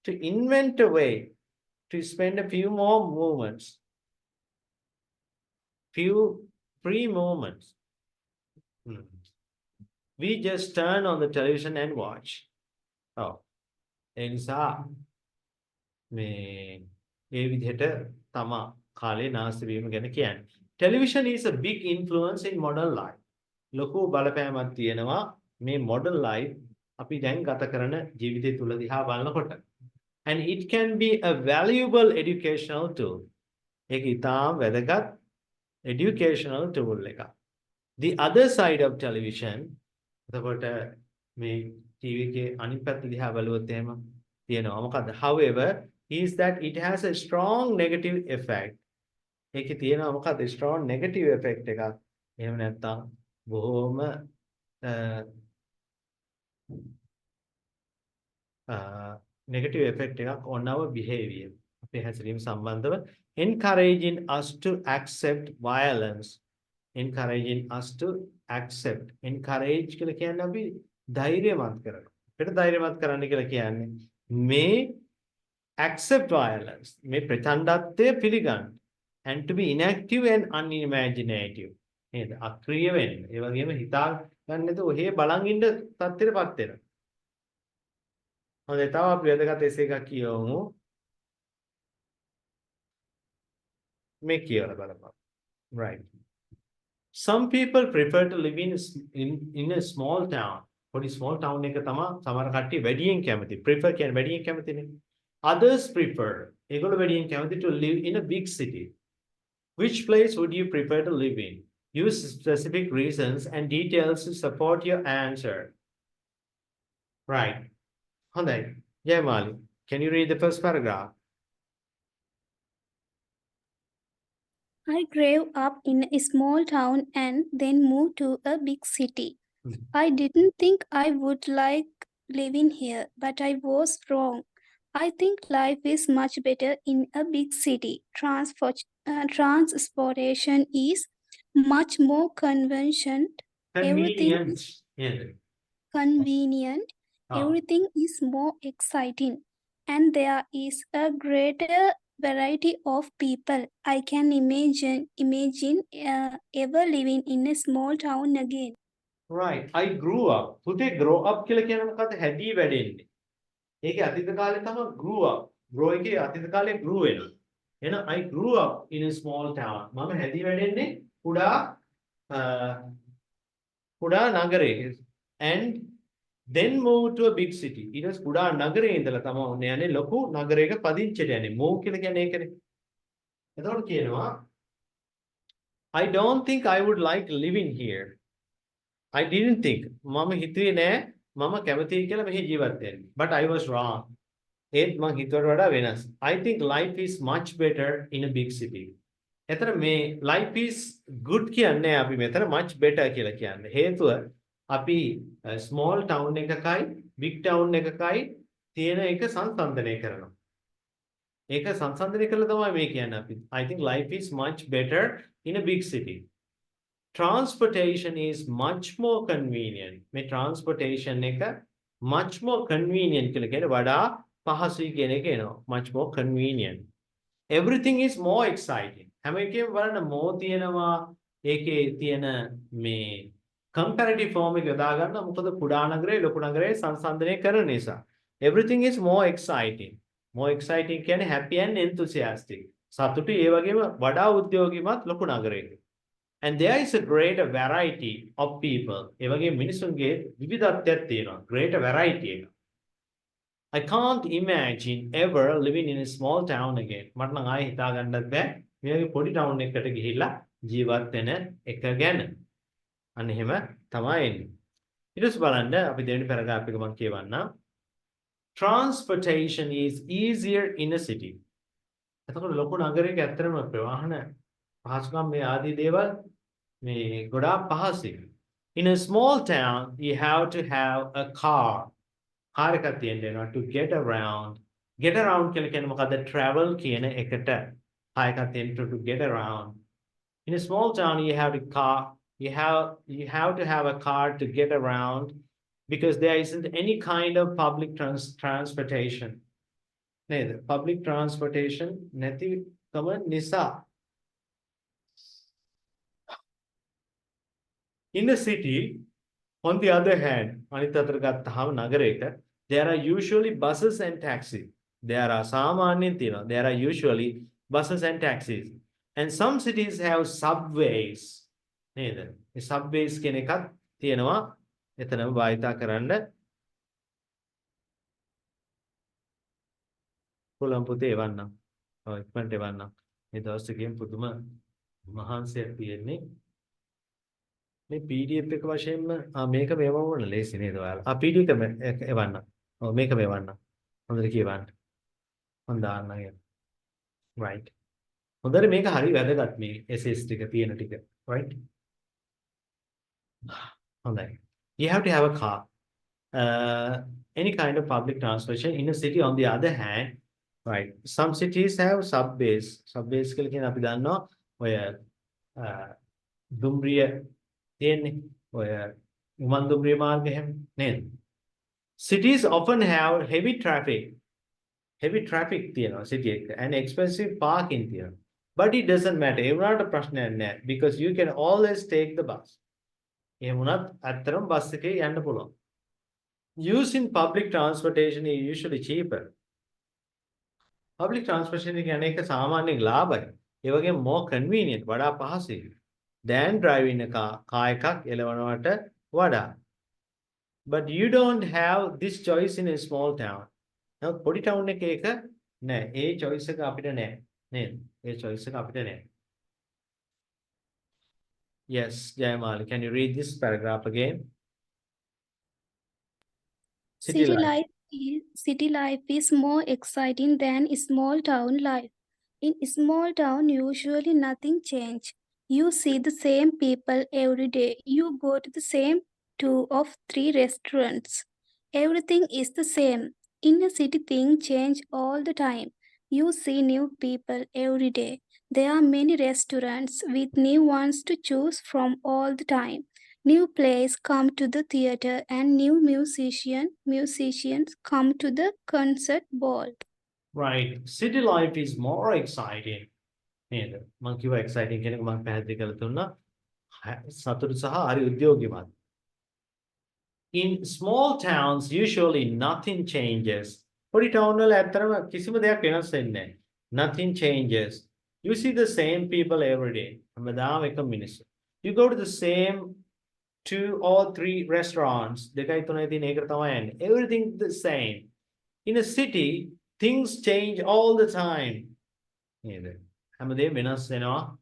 to invent a way to spend a few more moments, few free moments. We just turn on the television and watch. Oh, ඒ නිසා මේ ඒ විදිහට තමා කාලේ නාස්ති වීම ගැන කියන්නේ. Television is a big influence in modern life. ලොකු බලපෑමක් තියෙනවා මේ modern life අපි දැන් ගත කරන ජීවිතය තුල දිහා බලනකොට. And it can be a valuable educational tool. ඒක ඉතාම වැදගත් educational tool එකක්. The other side of television එතකොට මේ TV එකේ අනිත් පැත්ත දිහා බලුවොත් එහෙම තියෙනවා. මොකද්ද? However, is that it has a strong negative effect. ඒකේ තියෙනවා මොකද්ද? strong negative effect එකක්. එහෙම නැත්නම් බොහොම negative effect එකක් on our behavior. අපේ හැසිරීම සම්බන්ධව encouraging us to accept violence. Encouraging us to accept. Encourage කියලා කියන්නේ අපි ධෛර්යමත් කරනවා. අපිට ධෛර්යමත් කරන්න කියලා කියන්නේ මේ accept violence. මේ ප්‍රචණ්ඩත්වය පිළිගන්න. And to be inactive and unimaginative. නේද? අක්‍රීය වෙන්න. ඒ වගේම හිතා ගන්න නැතුව ඔහේ බලන් ඉන්න තත්ත්වෙටපත් වෙනවා. හොඳයි තව අපි වැදගත් එසේ එකක් කියවමු. මේ කියලා බලපන්. Right. Some people prefer to live in a small town. පොඩි small town එක තමයි සමහර කට්ටිය වැඩියෙන් කැමති. Prefer කියන්නේ වැඩියෙන් කැමතිනේ. Others prefer. ඒගොල්ලෝ වැඩියෙන් කැමති to live in a big city. Which place would you prefer to live in? Use specific reasons and details to support your answer. Right. Hondai. Jayamali, can you read the first paragraph? I grew up in a small town and then moved to a big city. I didn't think I would like living here, but I was wrong. I think life is much better in a big city. Transportation is much more convenient. Convenient. Yeah. Convenient. Everything is more exciting, and there is a greater variety of people. I can imagine ever living in a small town again. Right. I grew up. පුතේ grow up කියලා කියන්නේ මොකද්ද? හැදී වැඩෙන්නේ. ඒකේ අතීත කාලේ තමයි grew up. grow එකේ අතීත කාලේ grew වෙනවා. එහෙනම් I grew up in a small town. මම හැදී වැඩෙන්නේ කුඩා නගරයක. And then moved to a big city. ඊට පස්සේ කුඩා නගරේ ඉඳලා තමයි ඔන්න යන්නේ ලොකු නගරයක පදිංචිට යන්නේ. move කියලා කියන්නේ ඒකනේ. එතකොට කියනවා I don't think I would like living here. I didn't think. මම හිතුවේ නෑ මම කැමතියි කියලා මෙහි ජීවත් වෙන්න. But I was wrong. ඒත් මං හිතුවට වඩා වෙනස්. I think life is much better in a big city. එතන මේ life is good කියන්නේ අපි මෙතන much better කියලා කියන්නේ. හේතුව අපි small town එකකයි big town එකකයි තියෙන එක සංසන්දනය කරනවා. ඒක සංසන්දනය කළා තමයි මේ කියන්නේ අපි. I think life is much better in a big city. Transportation is much more convenient. මේ transportation එක much more convenient කියලා කියන්නේ වඩා පහසුයි කියන එක එනවා. Much more convenient. Everything is more exciting. හැම එකෙම බලන්න more තියෙනවා. ඒකේ තියෙන මේ comparative form එක යොදා ගන්න මොකද කුඩා නගරේ ලොකු නගරේ සංසන්දනය කරන නිසා. Everything is more exciting. More exciting කියන්නේ happy and enthusiastic. සතුටු ඒ වගේම වඩා උද්‍යෝගිමත් ලොකු නගරයක. And there is a greater variety of people. ඒ වගේම මිනිසුන්ගේ විවිධත්වයක් තියෙනවා. Greater variety එක. I can't imagine ever living in a small town again. මට නම් ආයෙ හිතා ගන්නත් බෑ මේ වගේ පොඩි town එකකට ගිහිල්ලා ජීවත් වෙන එක ගැන. අන්න එහෙම තමයි එන්නේ. ඊට පස්සේ බලන්න අපි දෙවෙනි පැරග්‍රාෆ් එක මම කියවන්නම්. Transportation is easier in a city. එතකොට ලොකු නගරයක ඇත්තටම ප්‍රවාහන පහසුකම් මේ ආදී දේවල් මේ ගොඩාක් පහසුයි. In a small town you have to have a car. car එකක් තියෙන්න වෙනවා to get around. Get around කියලා කියන්නේ මොකද්ද? travel කියන එකට. car එකක් තියෙන්න to get around. In a small town you have to have a car to get around because there isn't any kind of public transportation. නේද? Public transportation නැතිකම නිසා. In the city, on the other hand, අනිත් අතට ගත්තාම නගරයක there are usually buses and taxis. There are සාමාන්‍යයෙන් තියෙනවා. There are usually buses and taxis. And some cities have subways. නේද? මේ subways කියන එකක් තියෙනවා. එතනම භාවිතා කරන්න. කොළඹ පුතේ එවන්නම්. ඔව් ඉක්මනට එවන්නම්. මේ දවස් දෙකෙන් පුදුම මහන්සියක් තියෙන්නේ. මේ PDF එක වශයෙන්ම මේක මේවම ලේසි නේද ඔයාලා? PDF එක එවන්න. ඔව් මේක මෙවන්න. හොඳට කියවන්න. මම දාන්නම් ඒක. Right. හොඳට මේක හරි වැදගත් මේ essays ටික තියෙන ටික. Right? හොඳයි. You have to have a car. Any kind of public transportation in a city. On the other hand, right, some cities have subways. Subways කියලා කියන අපි දන්නවා ඔය දුම්රිය තියෙන්නේ ඔය උමන් දුම්රිය මාර්ගය එහෙම නේද? Cities often have heavy traffic. Heavy traffic තියෙනවා city එක and expensive parking තියෙනවා. But it doesn't matter. ඒ වුණාට ප්‍රශ්නයක් නැහැ because you can always take the bus. එහෙම වුණත් අත්‍තරම බස් එකේ යන්න පුළුවන්. Using public transportation is usually cheaper. Public transportation කියන්නේ එක සාමාන්‍යයෙන් ලාභයි. ඒ වගේම more convenient වඩා පහසුයි. than driving a car. Car එකක් එලවනවට වඩා. But you don't have this choice in a small town. නමුත් පොඩි ටවුන් එකේ ඒක නෑ. ඒ choice එක අපිට නෑ. නේද? ඒ choice එක අපිට නෑ. Yes, Jayamali, can you read this paragraph again? City life is more exciting than small town life. In small town, usually nothing change. You see the same people every day. You go to the same 2 or 3 restaurants. Everything is the same. In a city, things change all the time. You see new people every day. There are many restaurants with new ones to choose from all the time. New plays come to the theater and new musicians come to the concert ball. Right. City life is more exciting. නේද? මම කිව්වා exciting කියන එක මම පැහැදිලි කරලා දුන්නා. සතුටු සහ හරි උද්‍යෝගිමත්. In small towns usually nothing changes. පොඩි town වල ඇත්තටම කිසිම දෙයක් වෙනස් වෙන්නේ නැහැ. Nothing changes. You see the same people every day. හැමදාම එක මිනිස්සු. You go to the same 2 or 3 restaurants. දෙකයි තුනයි තියෙන ඒකට තමයි යන්නේ. Everything the same. In a city, things change all the time. නේද? හැමදේම වෙනස් වෙනවා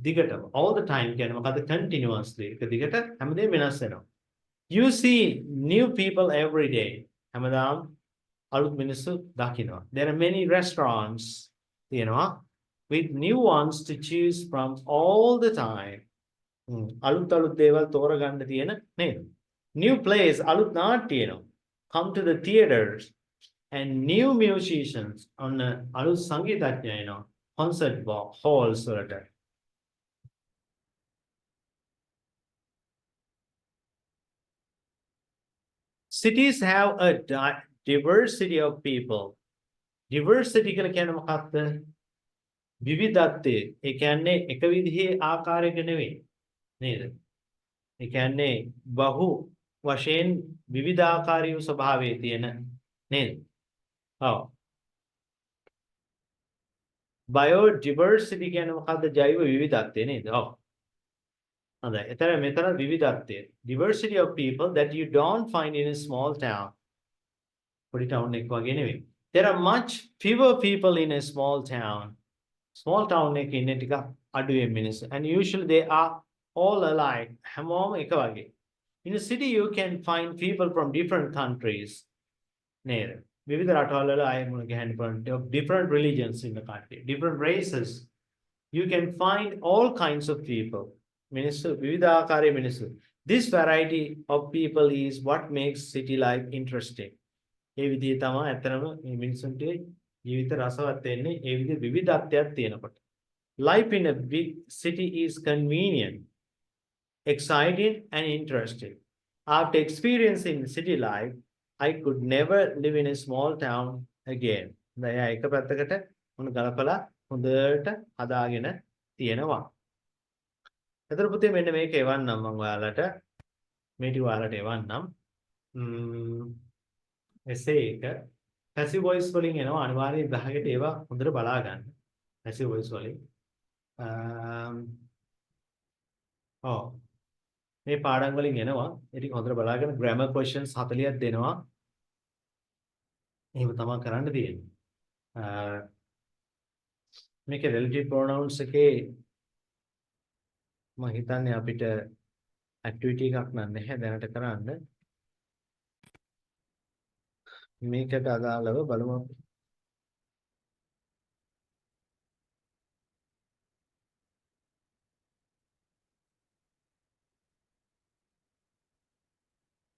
දිගටම. All the time කියන්නේ මොකද්ද? Continuously. එක දිගට හැමදේම වෙනස් වෙනවා. You see new people every day. හැමදාම අලුත් මිනිස්සු දකිනවා. There are many restaurants, තියෙනවා, with new ones to choose from all the time. අලුත් දේවල් තෝරගන්න තියෙන නේද? New plays, අලුත් නාට්‍ය තියෙනවා. Come to the theaters and new musicians on අලුත් සංගීතඥයෝ එනවා. Concert halls වලට. Cities have a diversity of people. Diversity කියලා කියන්නේ මොකක්ද? විවිධත්වය. ඒ කියන්නේ එක විදිහේ ආකාරයක නෙවෙයි. නේද? ඒ කියන්නේ බහු වශයෙන් විවිධාකාරී වූ ස්වභාවයේ තියෙන නේද? ඔව්. Biodiversity කියන්නේ මොකද්ද? ජෛව විවිධත්වය නේද? ඔව්. හොඳයි. මෙතන විවිධත්වය. Diversity of people that you don't find in a small town. පොඩි town එකක වගේ නෙවෙයි. There are much fewer people in a small town. Small town එකේ ඉන්නේ ටිකක් අඩුවෙන් මිනිස්සු. And usually they are all alike. හැමෝම එක වගේ. In a city you can find people from different countries. නේද? විවිධ රටවල් වල අය මුණ ගැහෙන්න පුළුවන්. Different religions in the country. Different races. You can find all kinds of people. මිනිස්සු විවිධාකාරයේ මිනිස්සු. This variety of people is what makes city life interesting. ඒ විදිහේ තමයි ඇත්තටම මේ මිනිස්සුන්ට ජීවිත රසවත් වෙන්නේ ඒ විදිහේ විවිධත්වයක් තියෙනකොට. Life in a big city is convenient, exciting and interesting. After experiencing city life, I could never live in a small town again. දැන් එක පැත්තකට මොන ගලපලා හොඳට හදාගෙන තියෙනවා. එතන පුතේ මෙන්න මේක එවන්නම් මම ඔයාලට මේ ටික ඔයාලට එවන්නම්. essay එක passive voice වලින් එනවා අනිවාර්යයෙන් විභාගෙට ඒවා හොඳට බලා ගන්න. passive voice වලින්. ඔව්. මේ පාඩම් වලින් එනවා. ඒ ටික හොඳට බලාගෙන grammar questions 40ක් දෙනවා. එහෙම තමයි කරන්න තියෙන්නේ. මේකේ relative pronouns එකේ මම හිතන්නේ අපිට activity එකක් නැහැ දැනට කරන්න. මේකට අදාළව බලමු අපි.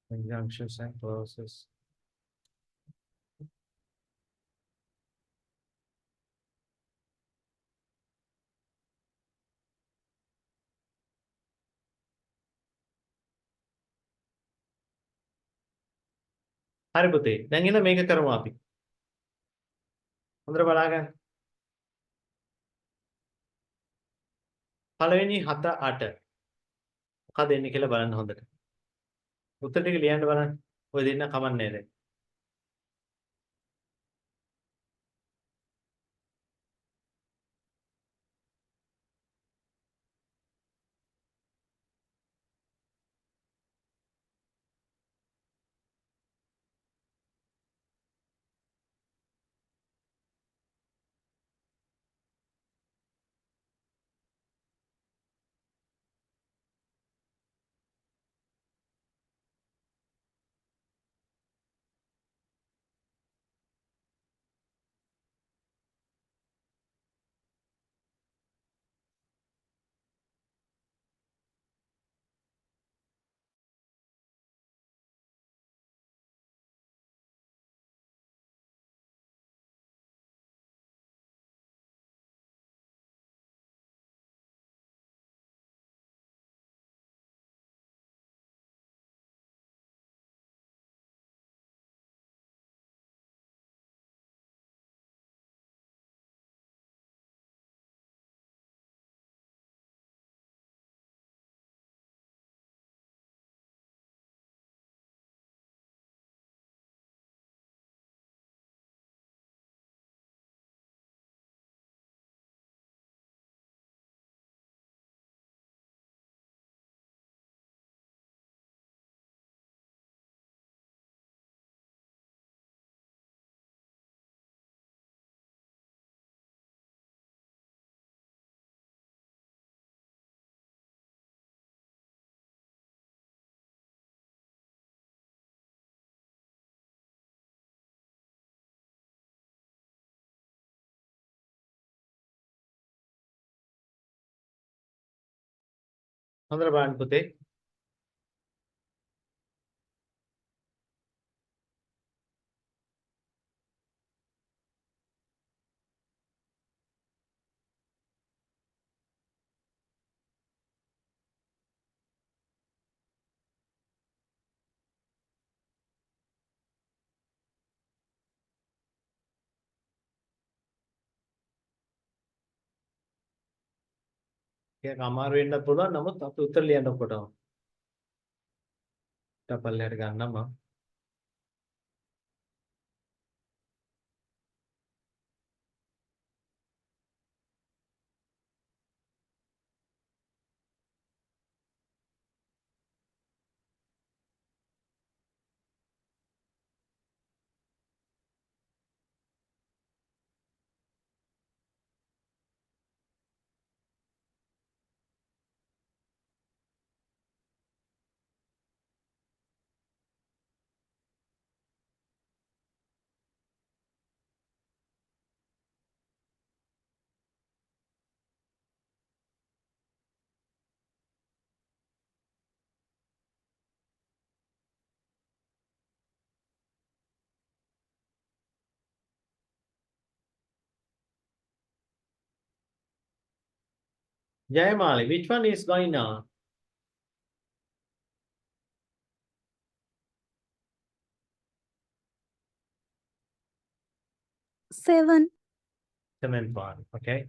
Conjunctions and clauses. හරි පුතේ. දැන් එන මේක කරමු අපි. හොඳට බලාගන්න. පළවෙනි 7 8 මොකද එන්නේ කියලා බලන්න හොඳට. උත්තර ටික ලියන්න බලන්න. ඔය දෙන්න කමන්නේ දැන්. හොඳට බලන්න පුතේ. ටිකක් අමාරු වෙන්නත් පුළුවන්. නමුත් අපි උත්තර ලියන්න ඔක්කොටම. ටපල්ලයට ගන්නම් මම. Jayamali, which one is going on? 7. Seventh one. Okay.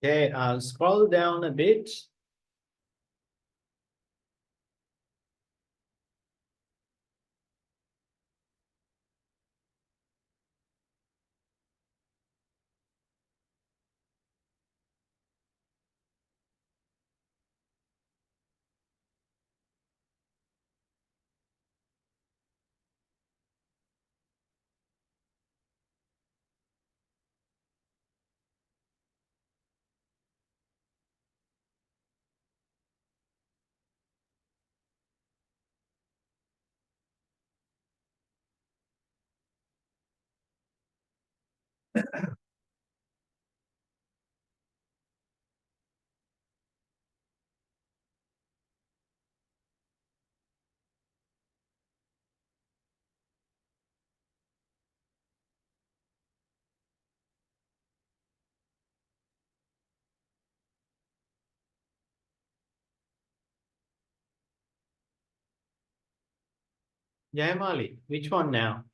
Okay, I'll scroll down a bit. Jayamali, which one now?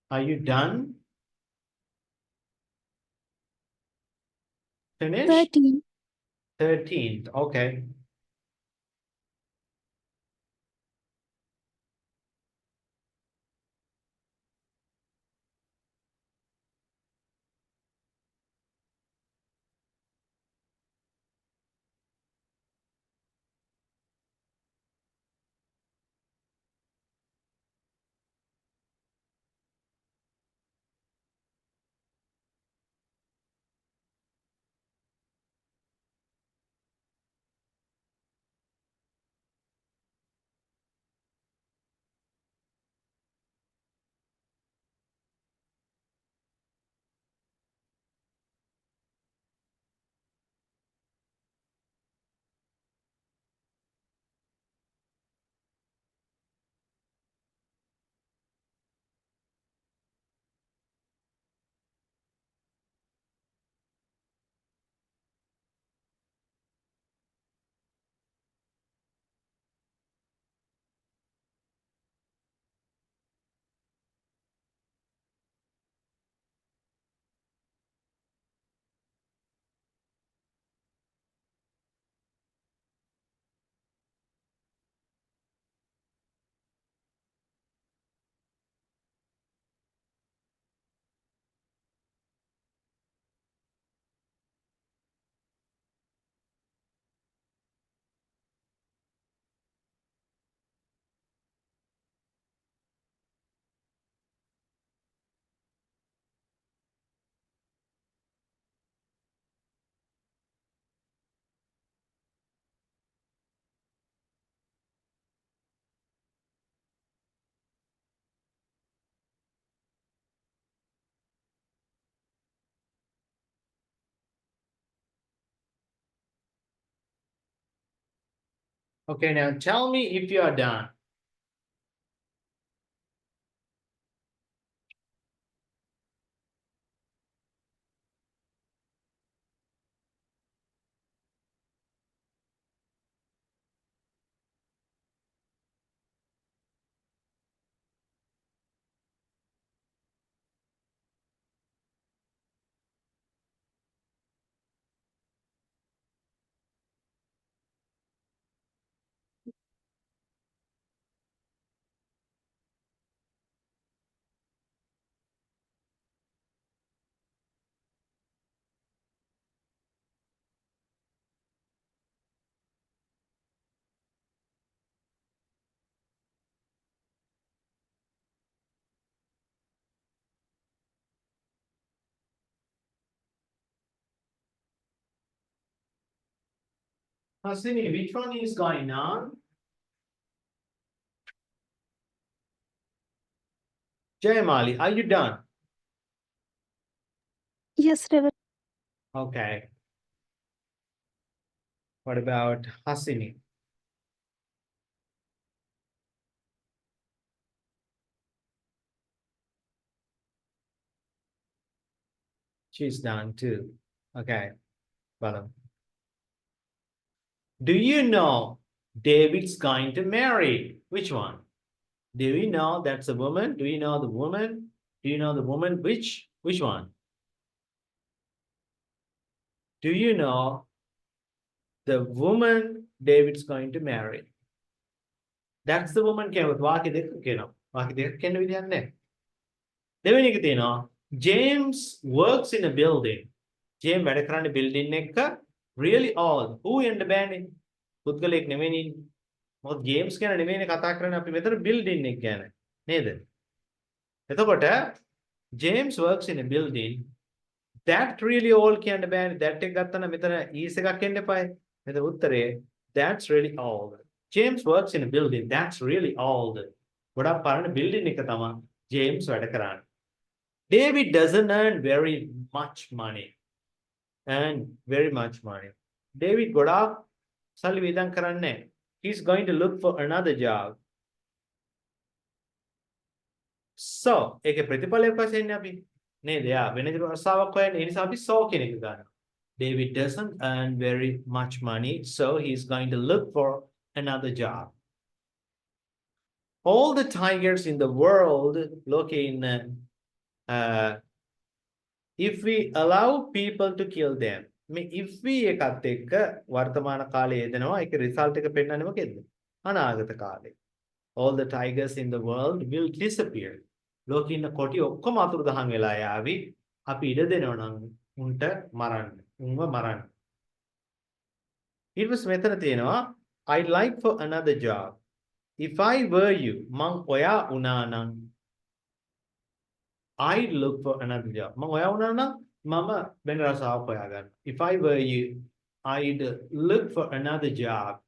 Are you done? Finished? 13. 13th. Okay. Okay, now tell me if you are done. Hasini, which one is going on? Jayamali, are you done? Yes, Reverend. Okay. What about Hasini? She's done too. Okay. Well, do you know David's going to marry? Which one? Do you know that's a woman? Do you know the woman? Do you know the woman? Which one? Do you know the woman David's going to marry? That's the woman කියනවත් වාක්‍ය දෙකක් කියනවා. වාක්‍ය දෙකක් කියන්න විදියක් නැහැ. දෙවෙනි එක තියෙනවා James works in a building. James වැඩ කරන්නේ building එකක really old. Who in the band? පුද්ගලයෙක් නෙමෙයි. මොකද James ගැන නෙමෙයිනේ කතා කරන්නේ අපි මෙතන building එක ගැන. නේද? එතකොට James works in a building that really old කියන්න බෑනේ. that එක ගත්තා නම් මෙතන is එකක් එන්න එපායි. මෙතන උත්තරේ that's really old. James works in a building that's really old. ගොඩක් පරණ building එක තමයි James වැඩ කරන්නේ. David doesn't earn very much money. David ගොඩක් සල්ලි වියදම් කරන්නේ. He's going to look for another job. So, ඒකේ ප්‍රතිඵලයක් වශයෙන් අපි නේද? යා වෙන රසාවක් හොයන්නේ. ඒ නිසා අපි so කියන එක ගන්නවා. David doesn't earn very much money, so he's going to look for another job. All the tigers in the world look in if we allow people to kill them. මේ if we එකත් එක්ක වර්තමාන කාලයේ යෙදෙනවා. ඒක result එක පෙන්නන්නේ මොකෙද්ද? අනාගත කාලේ. All the tigers in the world will disappear. ලෝකේ ඉන්න කොටි ඔක්කොම අතුරුදහන් වෙලා යාවි. අපි ඉඩ දෙනවා නම් උන්ට මරන්න. උන්ව මරන්න. ඊට පස්සේ මෙතන තියෙනවා I'd like for another job. If I were you, මං ඔයා වුණා නම් I'd look for another job. මං ඔයා වුණා නම් මම වෙන රසාවක් හොයාගන්න. If I were you, I'd look for another job.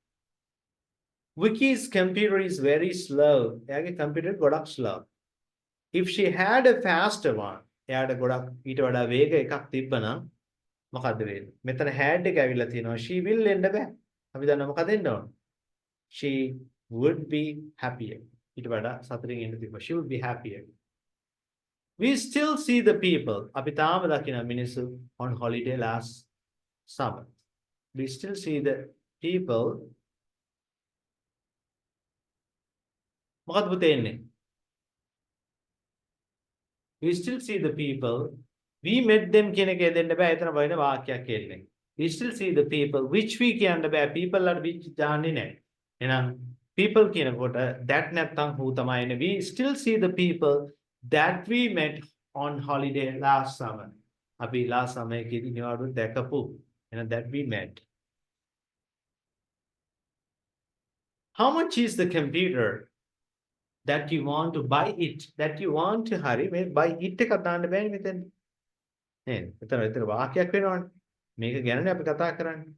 Vicky's computer is very slow. එයාගේ computer ගොඩක් slow. If she had a faster one, එයාට ගොඩක් ඊට වඩා වේග එකක් තිබ්බනම් මොකද්ද වෙන්නේ? මෙතන had එක ඇවිල්ලා තියෙනවා. She will එන්න බෑ. අපි දන්නවා මොකද එන්න ඕන? She would be happier. ඊට වඩා සතුටින් ඉන්න තිබ්බා. She would be happier. We still see the people. අපි තාම දකින මිනිස්සු on holiday last summer. We still see the people. මොකද්ද පුතේ එන්නේ? We still see the people. We met them කියන එක දෙන්න බෑ. එතන වෙන වාක්‍යයක් එන්නේ. We still see the people which we කියන්න බෑ. people වලට which දාන්නේ නැහැ. එහෙනම් people කියනකොට that නැත්තම් who තමයි එන්නේ. We still see the people that we met on holiday last summer. අපි last summer එකේදී නිවාඩු දැකපු. එහෙනම් that we met. How much is the computer that you want to buy it? That you want to hurry මේ buy it එක දාන්න බෑනේ මෙතන. නේද? එතන වාක්‍යයක් වෙනවනේ. මේක ගැනනේ අපි කතා කරන්නේ.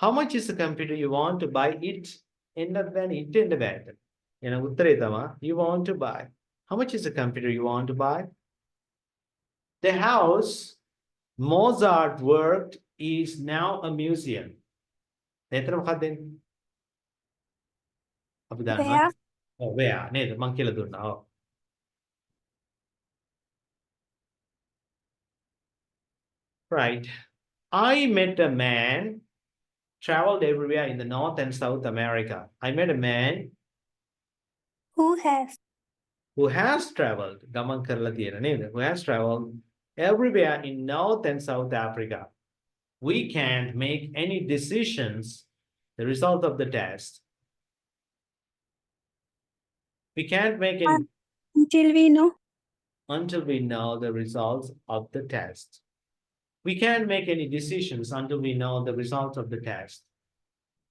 How much is the computer you want to buy it? එන්නත් බෑනේ it එන්න බෑ. එහෙනම් උත්තරේ තමයි you want to buy. How much is the computer you want to buy? The house Mozart worked is now a museum. එතන මොකක්ද දෙන්නේ? අපි දන්නවා. Where? ඔව් where නේද? මං කියලා දුන්නා. ඔව්. Right. I met a man traveled everywhere in the North and South America. I met a man Who has? who has traveled ගමන් කරලා තියෙන නේද? Who has traveled everywhere in North and South Africa. We can't make any decisions the result of the test. We can't make any Until we know. until we know the results of the test. We can't make any decisions until we know the results of the test.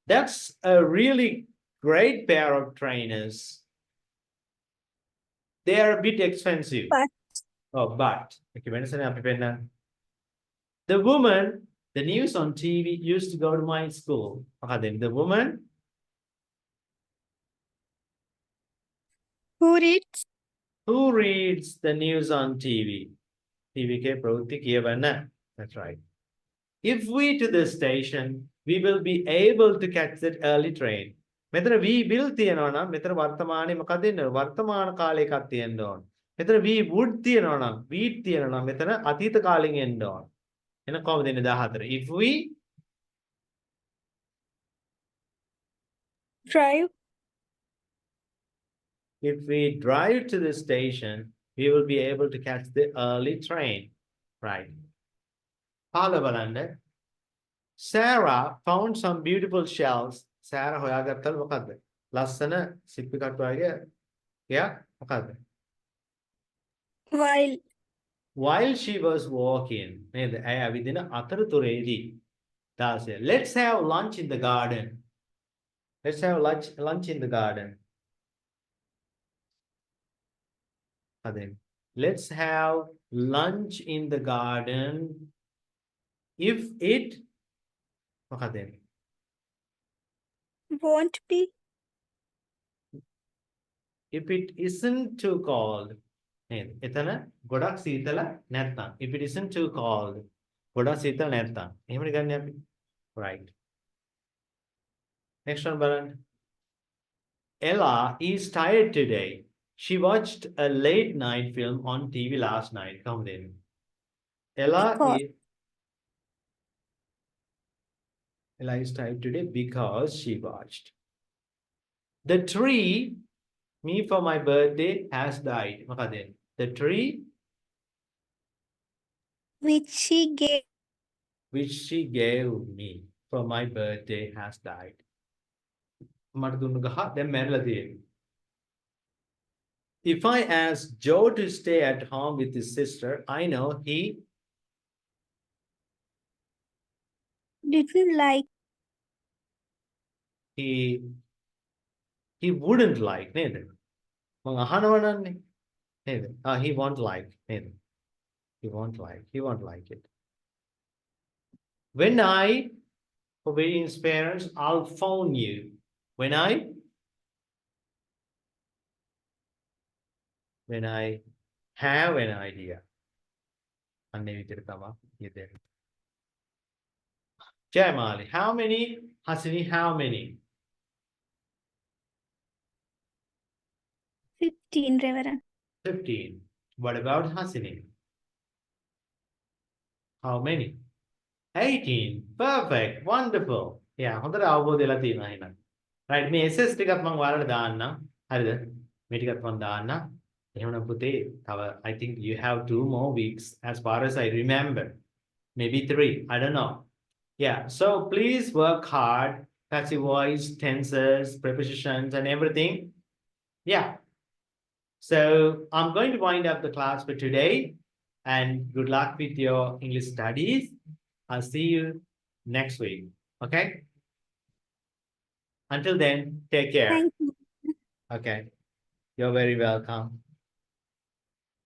That's a really great pair of trainers. They are a bit expensive. But. But. Okay, the woman, the news on TV used to go to my school. The woman Who reads? who reads the news on TV. TV ke pravrutti kiyawanna. That's right. If we to the station, we will be able to catch that early train. මෙතන we will තියනවා නම් මෙතන වර්තමානයේ මොකක්ද ඉන්නේ? වර්තමාන කාලේ එකක් තියෙන්න ඕන. මෙතන we would තියනවා නම් we තියනවා නම් මෙතන අතීත කාලෙන් එන්න ඕන. එහෙනම් කොහොමද එන්නේ 14? If we Drive. If we drive to the station, we will be able to catch the early train. Right. Pala balanda. Sarah found some beautiful shells. Sarah hoyagattal මොකද්ද? ලස්සන සිප්පි කටු වගේ. Yeah, මොකද්ද? While she was walking, නේද? ඇය ඇවිදින අතරතුරේදී. දාසය. Let's have lunch in the garden. Let's have lunch in the garden. Then let's have lunch in the garden. If it then Won't be. if it isn't too cold. එතන ගොඩක් සීතල නැත්නම්. If it isn't too cold. ගොඩක් සීතල නැත්නම්. එහෙමනේ ගන්න අපි. Right. Next one බලන්න. Ella is tired today. She watched a late night film on TV last night. Come then. Ella is tired today because she watched. The tree, me for my birthday, has died. The tree Which she gave me for my birthday has died. If I ask Joe to stay at home with his sister, I know he didn't like. he wouldn't like neither. He won't like neither. He won't like it. When I, for Vivian's parents, I'll phone you. When I have an idea. Jaimali, how many? Hasini, how many? 15, Reverend. 15. What about Hasini? How many? 18. Perfect. Wonderful. Yeah, හොඳට අවබෝධ වෙලා තියෙනවා එහෙනම්. Right, මේ SS ටිකත් මම ඔයාලට දාන්නම්. හරිද? මේ ටිකත් මම දාන්නම්. එහෙනම් පුතේ, තව I think you have 2 more weeks as far as I remember. Maybe 3. I don't know. Yeah, so please work hard. Passive voice, tenses, prepositions, and everything. Yeah. So I'm going to wind up the class for today. And good luck with your English studies. I'll see you next week. Okay? Until then, take care. Thank you. Okay. You're very welcome.